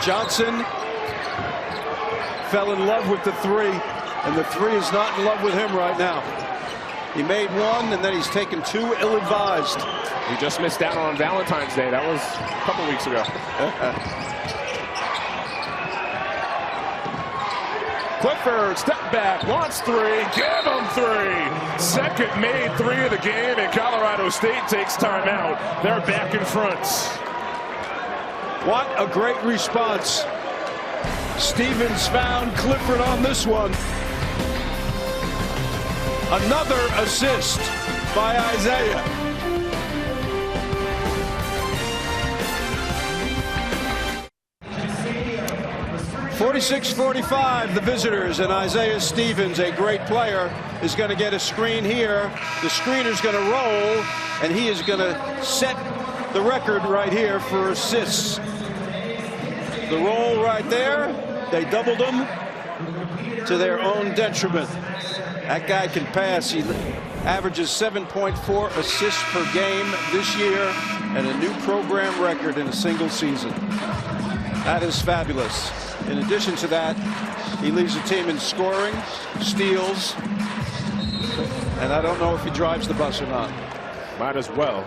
Johnson fell in love with the three, and the three is not in love with him right now. He made one, and then he's taken two ill-advised. He just missed out on Valentine's Day. That was a couple weeks ago. Clifford, step back, wants three, give him three. Second made three of the game, and Colorado State takes timeout. They're back in front. What a great response. Stevens found Clifford on this one. Another assist by Isaiah. 46-45, the visitors, and Isaiah Stevens, a great player, is going to get a screen here. The screener's going to roll, and he is going to set the record right here for assists. The roll right there, they doubled him to their own detriment. That guy can pass. He averages 7.4 assists per game this year, and a new program record in a single season. That is fabulous. In addition to that, he leads the team in scoring, steals, and I don't know if he drives the bus or not. Might as well.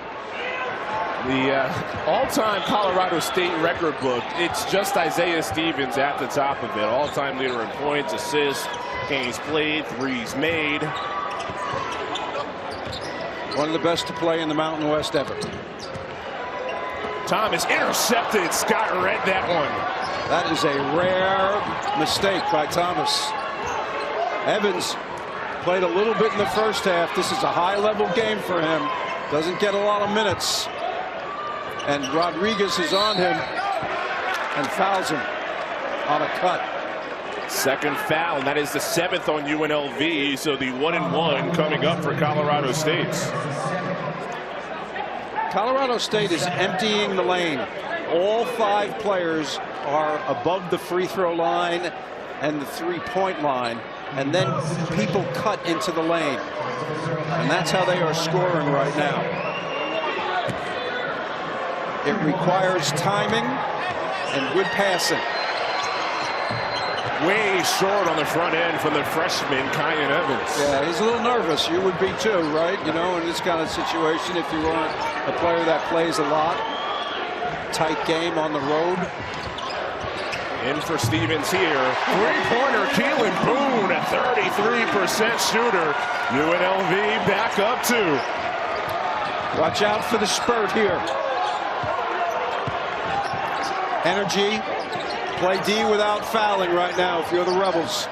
The all-time Colorado State record book, it's just Isaiah Stevens at the top of it. All-time leader in points, assists, games played, threes made. One of the best to play in the Mountain West ever. Thomas intercepted. Scott read that one. That is a rare mistake by Thomas. Evans played a little bit in the first half. This is a high-level game for him. Doesn't get a lot of minutes. And Rodriguez is on him and fouls him on a cut. Second foul, and that is the 7th on UNLV, so the 1-and-1 coming up for Colorado State. Colorado State is emptying the lane. All 5 players are above the free throw line and the three-point line, and then people cut into the lane. And that's how they are scoring right now. It requires timing and good passing. way short on the front end from the freshman, Kyan Evans. Yeah, he's a little nervous. You would be too, right? You know, in this kind of situation, if you aren't a player that plays a lot. Tight game on the road. In for Stevens here. Three-pointer, Keelan Boone, a 33% shooter. UNLV back up 2. Watch out for the spurt here. Energy. Play D without fouling right now if you're the Rebels.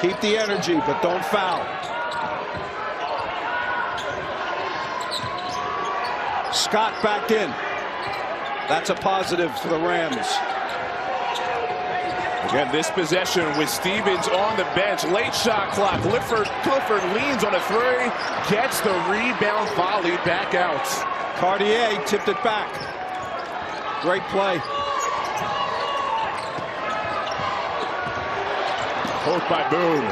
Keep the energy, but don't foul. Scott back in. That's a positive for the Rams. Again, this possession with Stevens on the bench. Late shot clock. Clifford leans on a 3. Gets the rebound, volley back out. Cartier tipped it back. Great play. Hooked by Boone.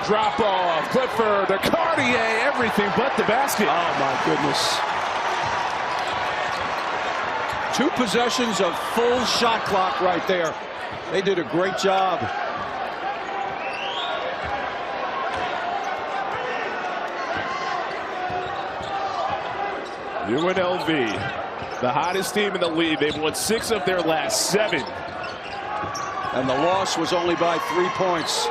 Drop off. Clifford to Cartier. Everything but the basket. Oh, my goodness. 2 possessions of full shot clock right there. They did a great job. UNLV, the hottest team in the league. They've won 6 of their last 7. And the loss was only by 3 points.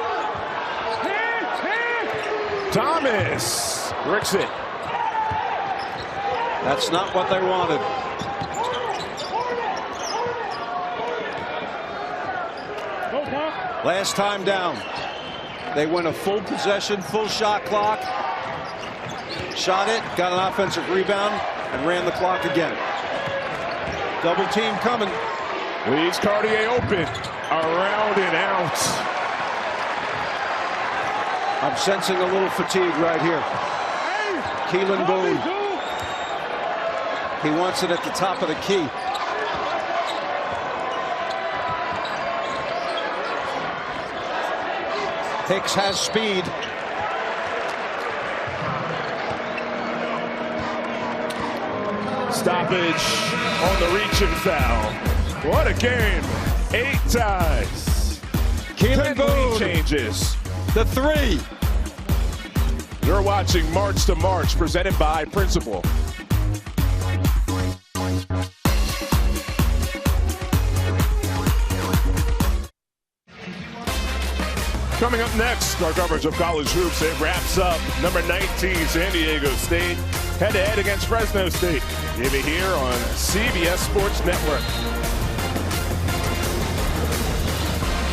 Thomas bricks it. That's not what they wanted. Last time down, they win a full possession, full shot clock. Shot it, got an offensive rebound, and ran the clock again. Double team coming. Leaves Cartier open. Around and out. I'm sensing a little fatigue right here. Keelan Boone. He wants it at the top of the key. Hicks has speed. Stoppage on the reach and foul. What a game. 8 ties. Keelan Boone changes. The 3. You're watching March to March, presented by Principal. Coming up next, our coverage of college hoops. It wraps up number 19, San Diego State, head-to-head against Fresno State. Give it here on CBS Sports Network.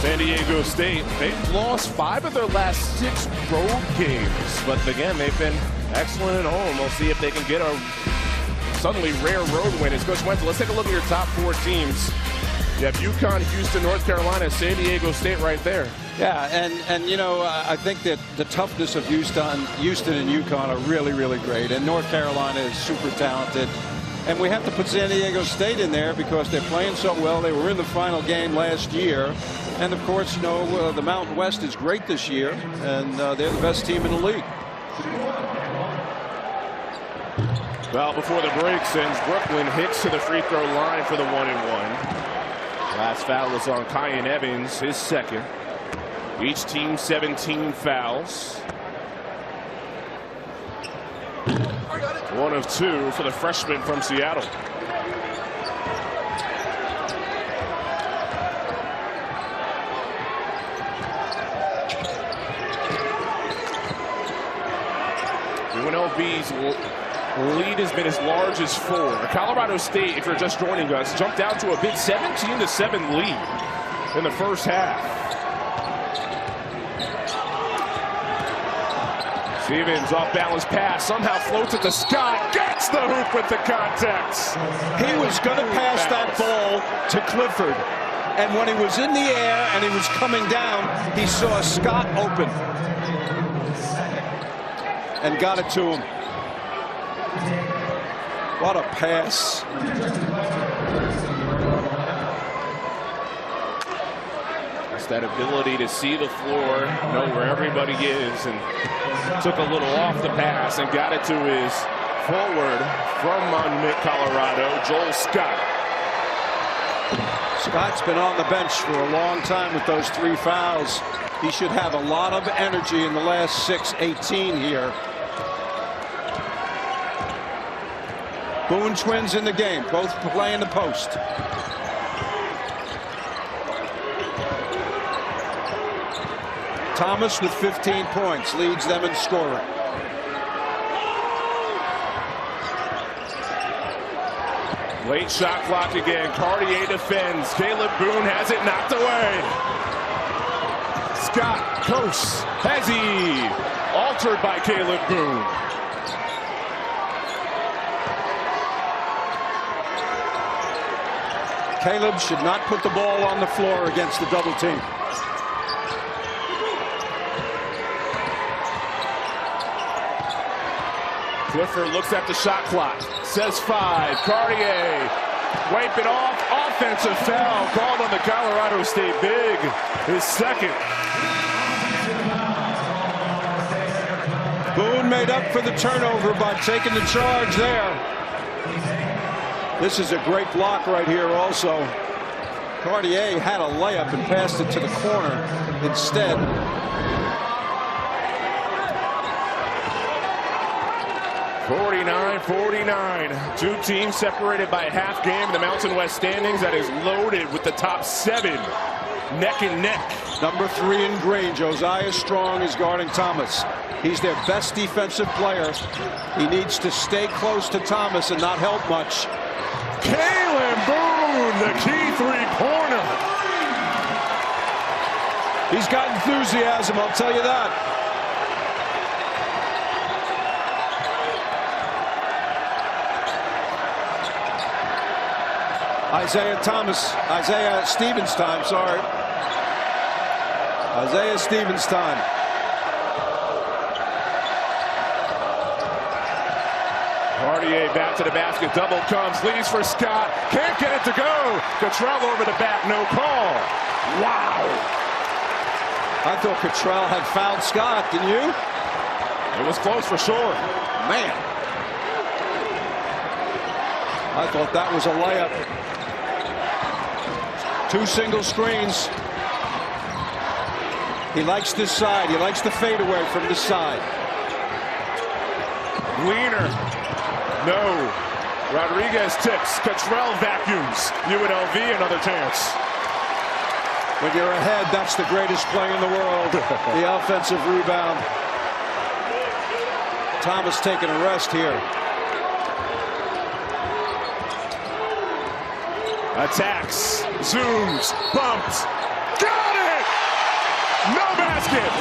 San Diego State, they've lost 5 of their last 6 road games. But again, they've been excellent at home. We'll see if they can get a suddenly rare road win. As Coach Wenzel, let's take a look at your top 4 teams. You have UConn, Houston, North Carolina, San Diego State right there. Yeah, and you know, I think that the toughness of Houston and UConn are really, really great. And North Carolina is super talented. And we have to put San Diego State in there because they're playing so well. They were in the final game last year. And, of course, you know, the Mountain West is great this year. And they're the best team in the league. Well, before the break, sends Brooklyn Hicks to the free throw line for the 1-and-1. Last foul is on Kyan Evans, his 2nd. Each team 17 fouls. 1 of 2 for the freshman from Seattle. UNLV's lead has been as large as 4. Colorado State, if you're just joining us, jumped out to a big 17-7 lead in the first half. Stevens off balance pass, somehow floats it to Scott, gets the hoop with the contact. He was going to pass that ball to Clifford. And when he was in the air and he was coming down, he saw Scott open. And got it to him. What a pass. It's that ability to see the floor, know where everybody is, and took a little off the pass and got it to his forward from Monmouth, Colorado, Joel Scott. Scott's been on the bench for a long time with those 3 fouls. He should have a lot of energy in the last 6:18 here. Boone twins in the game, both playing the post. Thomas with 15 points leads them in scoring. Late shot clock again. Cartier defends. Caleb Boone has it knocked away. Scott coasts. Has he? Altered by Caleb Boone. Caleb should not put the ball on the floor against the double team. Clifford looks at the shot clock. Says 5. Cartier. Wipe it off. Offensive foul called on the Colorado State big. His second. Boone made up for the turnover by taking the charge there. This is a great block right here also. Cartier had a layup and passed it to the corner instead. (49-49). Two teams separated by a half game in the Mountain West standings. That is loaded with the top 7 neck and neck. Number 3 in green, Josiah Strong, is guarding Thomas. He's their best defensive player. He needs to stay close to Thomas and not help much. Caleb Boone, the key 3-pointer. He's got enthusiasm, I'll tell you that. Isaiah Stevens time, sorry. Isaiah Stevens time. Cartier back to the basket, double comes, leads for Scott, can't get it to go. Cottrell over the back, no call. Wow. I thought Cottrell had fouled Scott, didn't you? It was close for sure. Man. I thought that was a layup. 2 single screens. He likes this side. He likes the fadeaway from this side. Wiener. No. Rodriguez tips. Cottrell vacuums. UNLV another chance. When you're ahead, that's the greatest play in the world. The offensive rebound. Thomas taking a rest here. Attacks. Zooms. Bumps. Got it! No basket!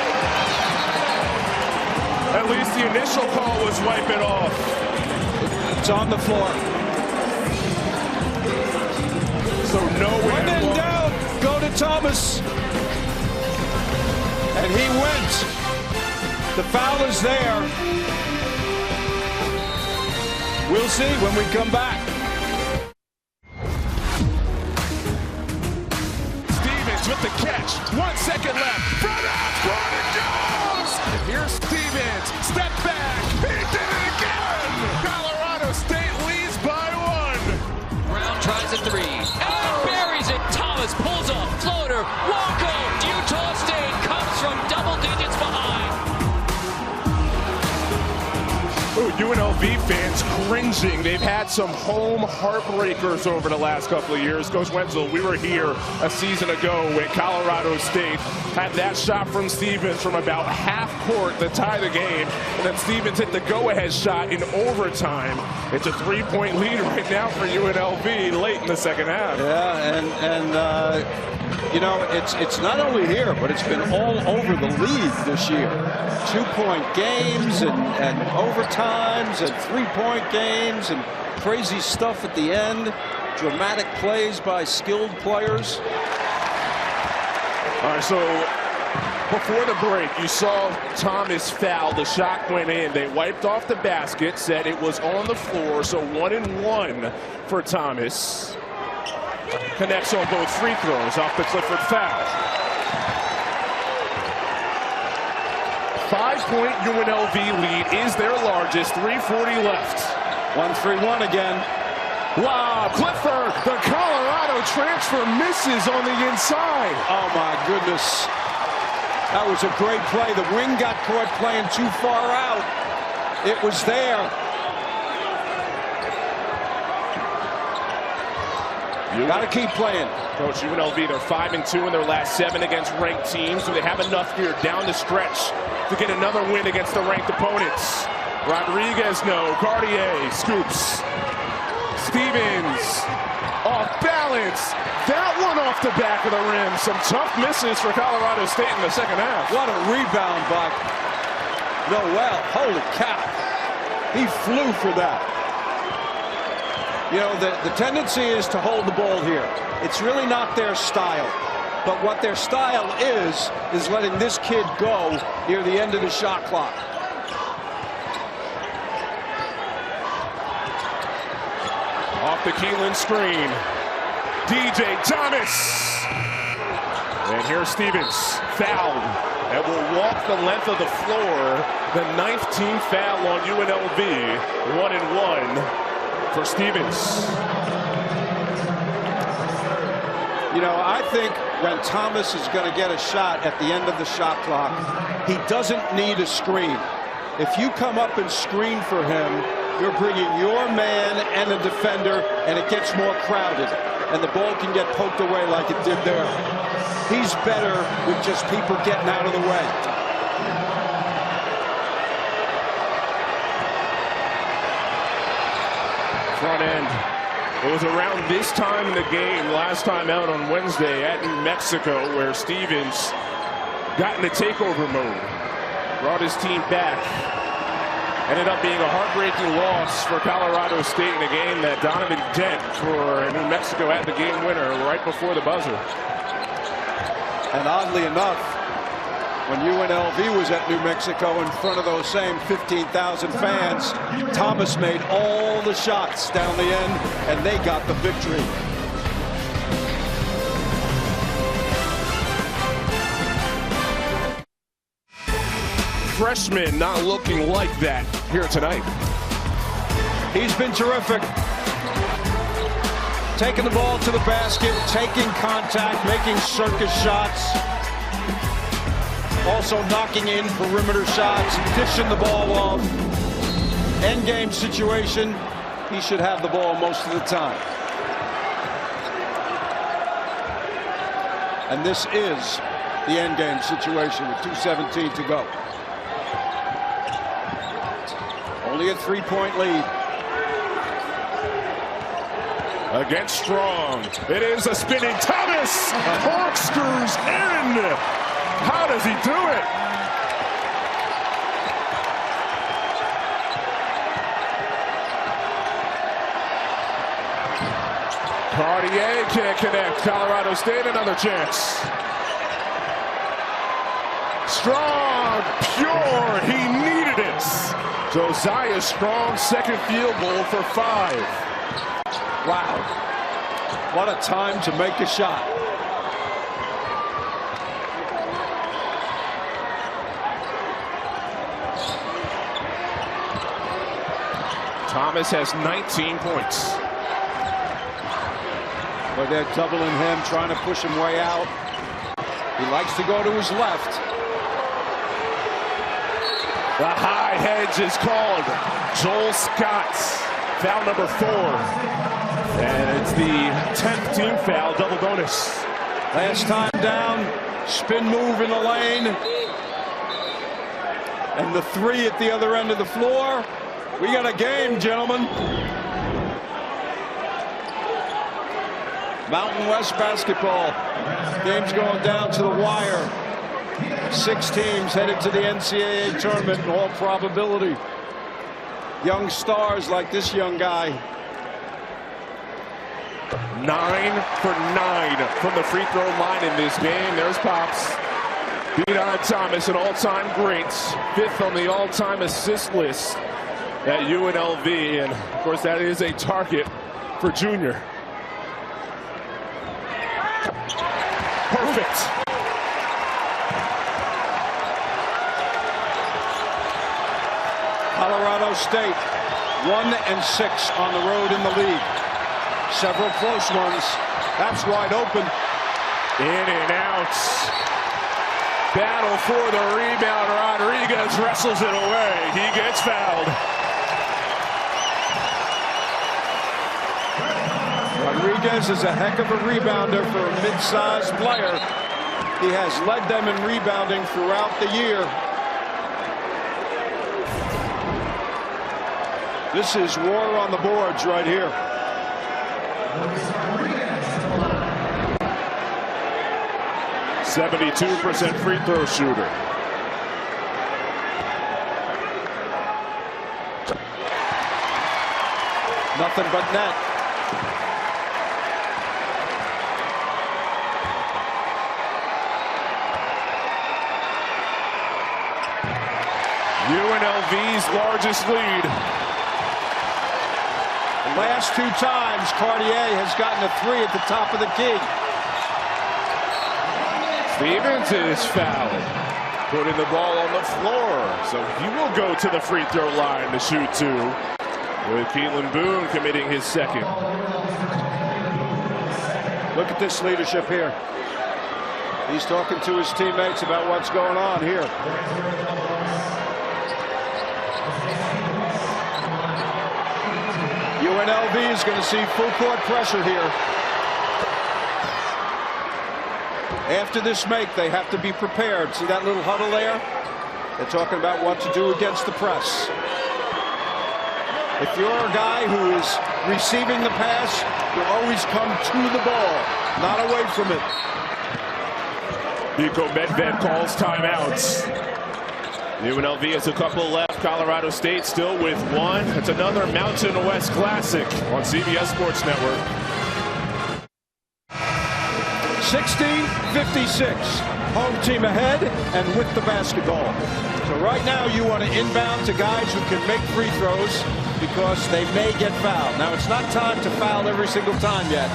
At least the initial call was wipe it off. It's on the floor. So nowhere. When in doubt, go to Thomas. And he went. The foul is there. We'll see when we come back. Stevens with the catch. 1 second left. Front out. Corner goes. Here's Stevens. Step back. He did it again. Colorado State leads by 1. Brown tries a 3. And buries it. Thomas pulls up. Floater. Walk out. Utah State comes from double digits behind. Ooh, UNLV fans cringing. They've had some home heartbreakers over the last couple of years. Coach Wenzel, we were here a season ago when Colorado State had that shot from Stevens from about half court to tie the game. And then Stevens hit the go-ahead shot in overtime. It's a 3-point lead right now for UNLV late in the second half. Yeah, and you know, it's not only here, but it's been all over the league this year. 2-point games and overtimes and 3-point games and crazy stuff at the end. Dramatic plays by skilled players. All right, so before the break, you saw Thomas foul. The shot went in. They wiped off the basket, said it was on the floor, so 1-and-1 for Thomas. Connects on both free throws off the Clifford foul. 5-point UNLV lead is their largest. 3:40 left. 1-3-1 again. Wow, Clifford, the Colorado transfer misses on the inside. Oh my goodness. That was a great play. The wing got caught playing too far out. It was there. Got to keep playing. Coach, UNLV, they're 5-2 in their last 7 against ranked teams, so they have enough here down the stretch to get another win against the ranked opponents. Rodriguez, no. Cartier scoops. Stevens off balance. That one off the back of the rim. Some tough misses for Colorado State in the second half. What a rebound by Noel. Holy cow. He flew for that. You know, the tendency is to hold the ball here. It's really not their style. But what their style is letting this kid go near the end of the shot clock. Off the Keelan screen. DJ Thomas. And here's Stevens, fouled, and will walk the length of the floor. The 9th team foul on UNLV. 1-1 for Stevens. You know, I think when Thomas is going to get a shot at the end of the shot clock, he doesn't need a screen. If you come up and screen for him, you're bringing your man and a defender, and it gets more crowded, and the ball can get poked away like it did there. He's better with just people getting out of the way. Front end. It was around this time in the game, last time out on Wednesday at New Mexico, where Stevens got in the takeover mode, brought his team back. Ended up being a heartbreaking loss for Colorado State in a game that Donovan Dent for New Mexico had the game winner right before the buzzer. And oddly enough, when UNLV was at New Mexico in front of those same 15,000 fans, Thomas made all the shots down the end, and they got the victory. Freshman not looking like that here tonight. He's been terrific. Taking the ball to the basket, taking contact, making circus shots. Also knocking in perimeter shots, dishing the ball off. End game situation, he should have the ball most of the time. And this is the end game situation with 2:17 to go. Only a 3-point lead. Against Strong. It is a spinning Thomas. Corkscrews in. How does he do it? Cartier can't connect. Colorado State another chance. Strong, pure. He needed it. Josiah Strong, second field goal for 5. Wow. What a time to make a shot. Thomas has 19 points. But they're doubling him, trying to push him way out. He likes to go to his left. The high hedge is called. Joel Scott, foul number 4. And it's the 10th team foul, double bonus. Last time down, spin move in the lane. And the 3 at the other end of the floor. We got a game, gentlemen. Mountain West basketball. Game's going down to the wire. 6 teams headed to the NCAA tournament in all probability. Young stars like this young guy. 9 for 9 from the free throw line in this game. There's Pops. Boisean Thomas, an all-time great. 5th on the all-time assist list at UNLV. And, of course, that is a target for Junior. Perfect. Colorado State 1-6 on the road in the league. Several close ones. That's wide open. In and out. Battle for the rebound. Rodriguez wrestles it away. He gets fouled. Rodriguez is a heck of a rebounder for a mid-sized player. He has led them in rebounding throughout the year. This is war on the boards right here. .72% free throw shooter. Nothing but net. UNLV's largest lead. The last two times Cartier has gotten a three at the top of the key. Stevens is fouled, putting the ball on the floor, so he will go to the free throw line to shoot two, with Keelan Boone committing his second. Look at this leadership here. He's talking to his teammates about what's going on here. UNLV is going to see full court pressure here. After this make, they have to be prepared. See that little huddle there? They're talking about what to do against the press. If you're a guy who is receiving the pass, you always come to the ball, not away from it. Nico Medved calls timeouts. UNLV has a couple left. Colorado State still with one. It's another Mountain West Classic on CBS Sports Network. 60-56. Home team ahead and with the basketball. So right now you want to inbound to guys who can make free throws because they may get fouled. Now it's not time to foul every single time yet.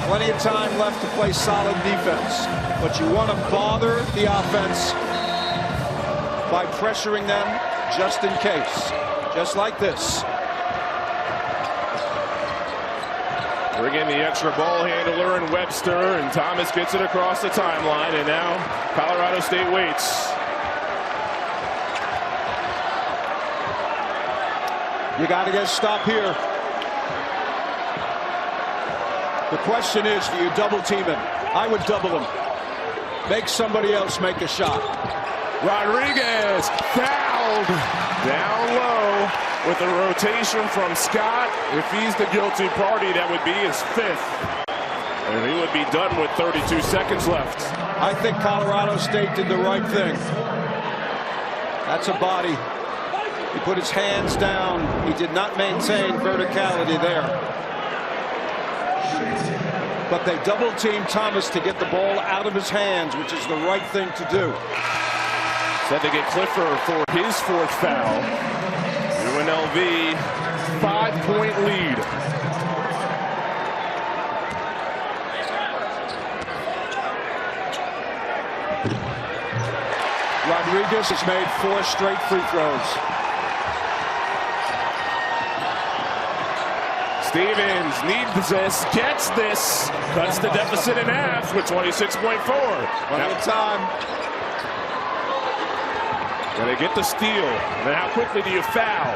Plenty of time left to play solid defense. But you want to bother the offense by pressuring them just in case. Just like this. Bring in the extra ball handler in Webster, and Thomas gets it across the timeline, and now Colorado State waits. You got to get a stop here. The question is, do you double team him? I would double him. Make somebody else make a shot. Rodriguez fouled down low with a rotation from Scott. If he's the guilty party, that would be his fifth. And he would be done with 32 seconds left. I think Colorado State did the right thing. That's a body. He put his hands down. He did not maintain verticality there. But they double teamed Thomas to get the ball out of his hands, which is the right thing to do. Said they get Clifford for his fourth foul. UNLV 5-point lead. Rodriguez has made 4 straight free throws. Stevens needs this, gets this, cuts the deficit in half with 26.4. Plenty of time. They get the steal. Then how quickly do you foul?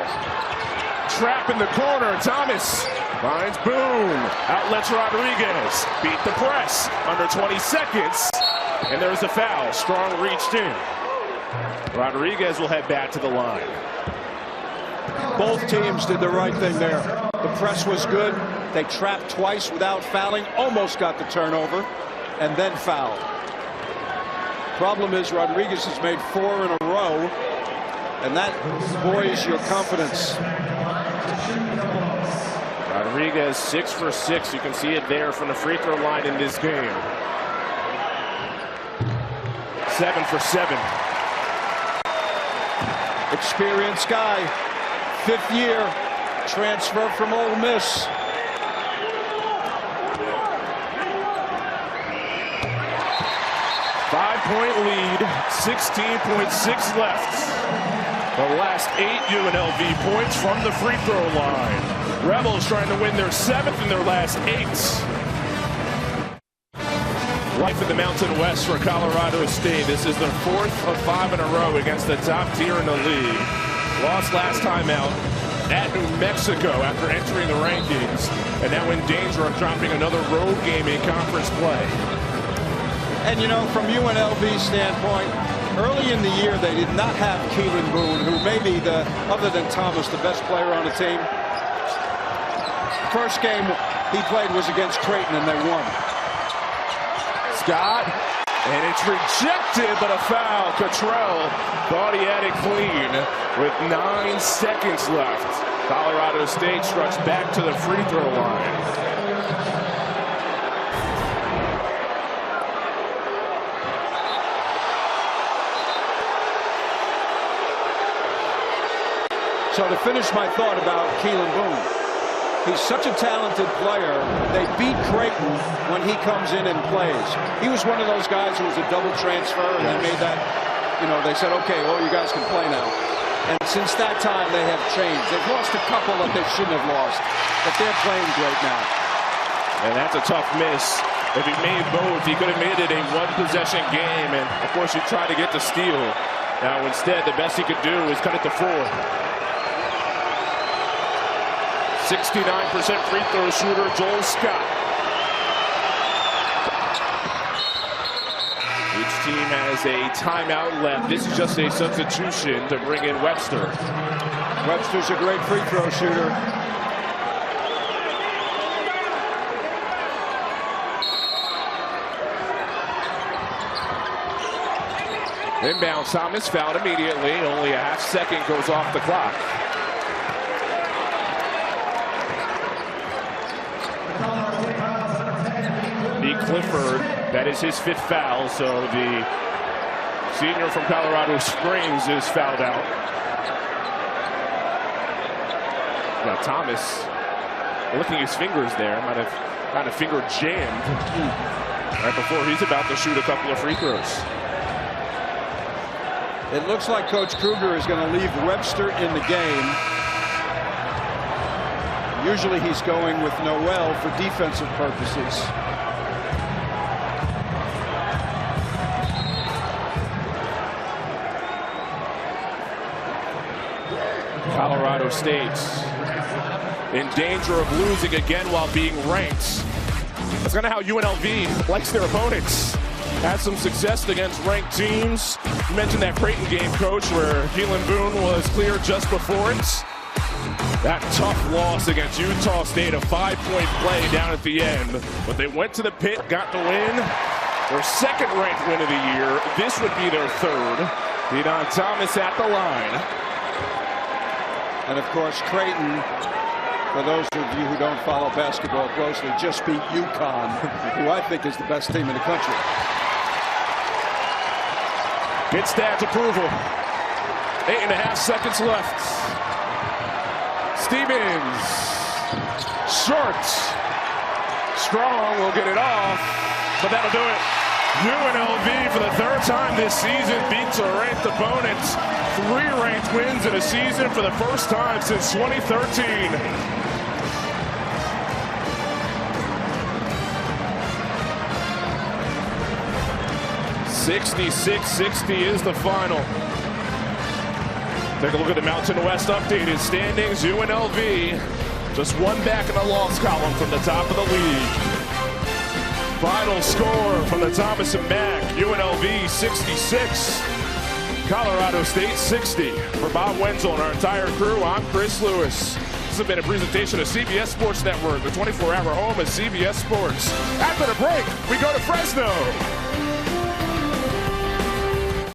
Trap in the corner. Thomas finds Boone. Outlets Rodriguez. Beat the press. Under 20 seconds. And there's the foul. Strong reached in. Rodriguez will head back to the line. Both teams did the right thing there. The press was good. They trapped twice without fouling. Almost got the turnover. And then fouled. Problem is Rodriguez has made 4 in a row, and that buoys your confidence. Rodriguez 6 for 6. You can see it there from the free throw line in this game. 7 for 7. Experienced guy, 5th year, transfer from Ole Miss. Point lead, 16.6 left. The last 8 UNLV points from the free throw line. Rebels trying to win their 7th in their last 8. Life in the Mountain West for Colorado State. This is their 4th of 5 in a row against the top tier in the league. Lost last time out at New Mexico after entering the rankings, and now in danger of dropping another road game in conference play. And you know, from UNLV's standpoint, early in the year they did not have Keelan Boone, who may be, other than Thomas, the best player on the team. First game he played was against Creighton, and they won. Scott, and it's rejected, but a foul. Cottrell thought he had it clean with 9 seconds left. Colorado State struts back to the free throw line. So to finish my thought about Keelan Boone, he's such a talented player. They beat Creighton when he comes in and plays. He was one of those guys who was a double transfer, and they made that, you know, they said, okay, well, you guys can play now. And since that time, they have changed. They've lost a couple that they shouldn't have lost, but they're playing great now. And that's a tough miss. If he made both, he could have made it a one-possession game, and of course, he tried to get the steal. Now, instead, the best he could do is cut it to 4. 69% free throw shooter, Joel Scott. Each team has a timeout left. This is just a substitution to bring in Webster. Webster's a great free throw shooter. Inbound, Thomas fouled immediately. Only a half second goes off the clock. Clifford, that is his 5th foul, so the senior from Colorado Springs is fouled out. Now Thomas, looking at his fingers there, might have got a finger jammed right before he's about to shoot a couple of free throws. It looks like Coach Kruger is going to leave Webster in the game. Usually he's going with Noel for defensive purposes. Colorado State in danger of losing again while being ranked. That's kind of how UNLV likes their opponents. Had some success against ranked teams. You mentioned that Creighton game, Coach, where Keelan Boone was clear just before it. That tough loss against Utah State, a 5-point play down at the end. But they went to the pit, got the win. Their 2nd ranked win of the year. This would be their 3rd. Deon Thomas at the line. And of course, Creighton, for those of you who don't follow basketball closely, just beat UConn, who I think is the best team in the country. Get stats approval. 8.5 seconds left. Stevens. Short. Strong will get it off, but that'll do it. UNLV for the 3rd time this season beats a ranked opponent. 3 ranked wins in a season for the first time since 2013. (66-60) is the final. Take a look at the Mountain West updated standings. UNLV just 1 back in the loss column from the top of the league. Final score from the Thomas and Mack, UNLV 66, Colorado State 60. For Bob Wenzel and our entire crew, I'm Chris Lewis. This has been a presentation of CBS Sports Network, the 24-hour home of CBS Sports. After the break, we go to Fresno.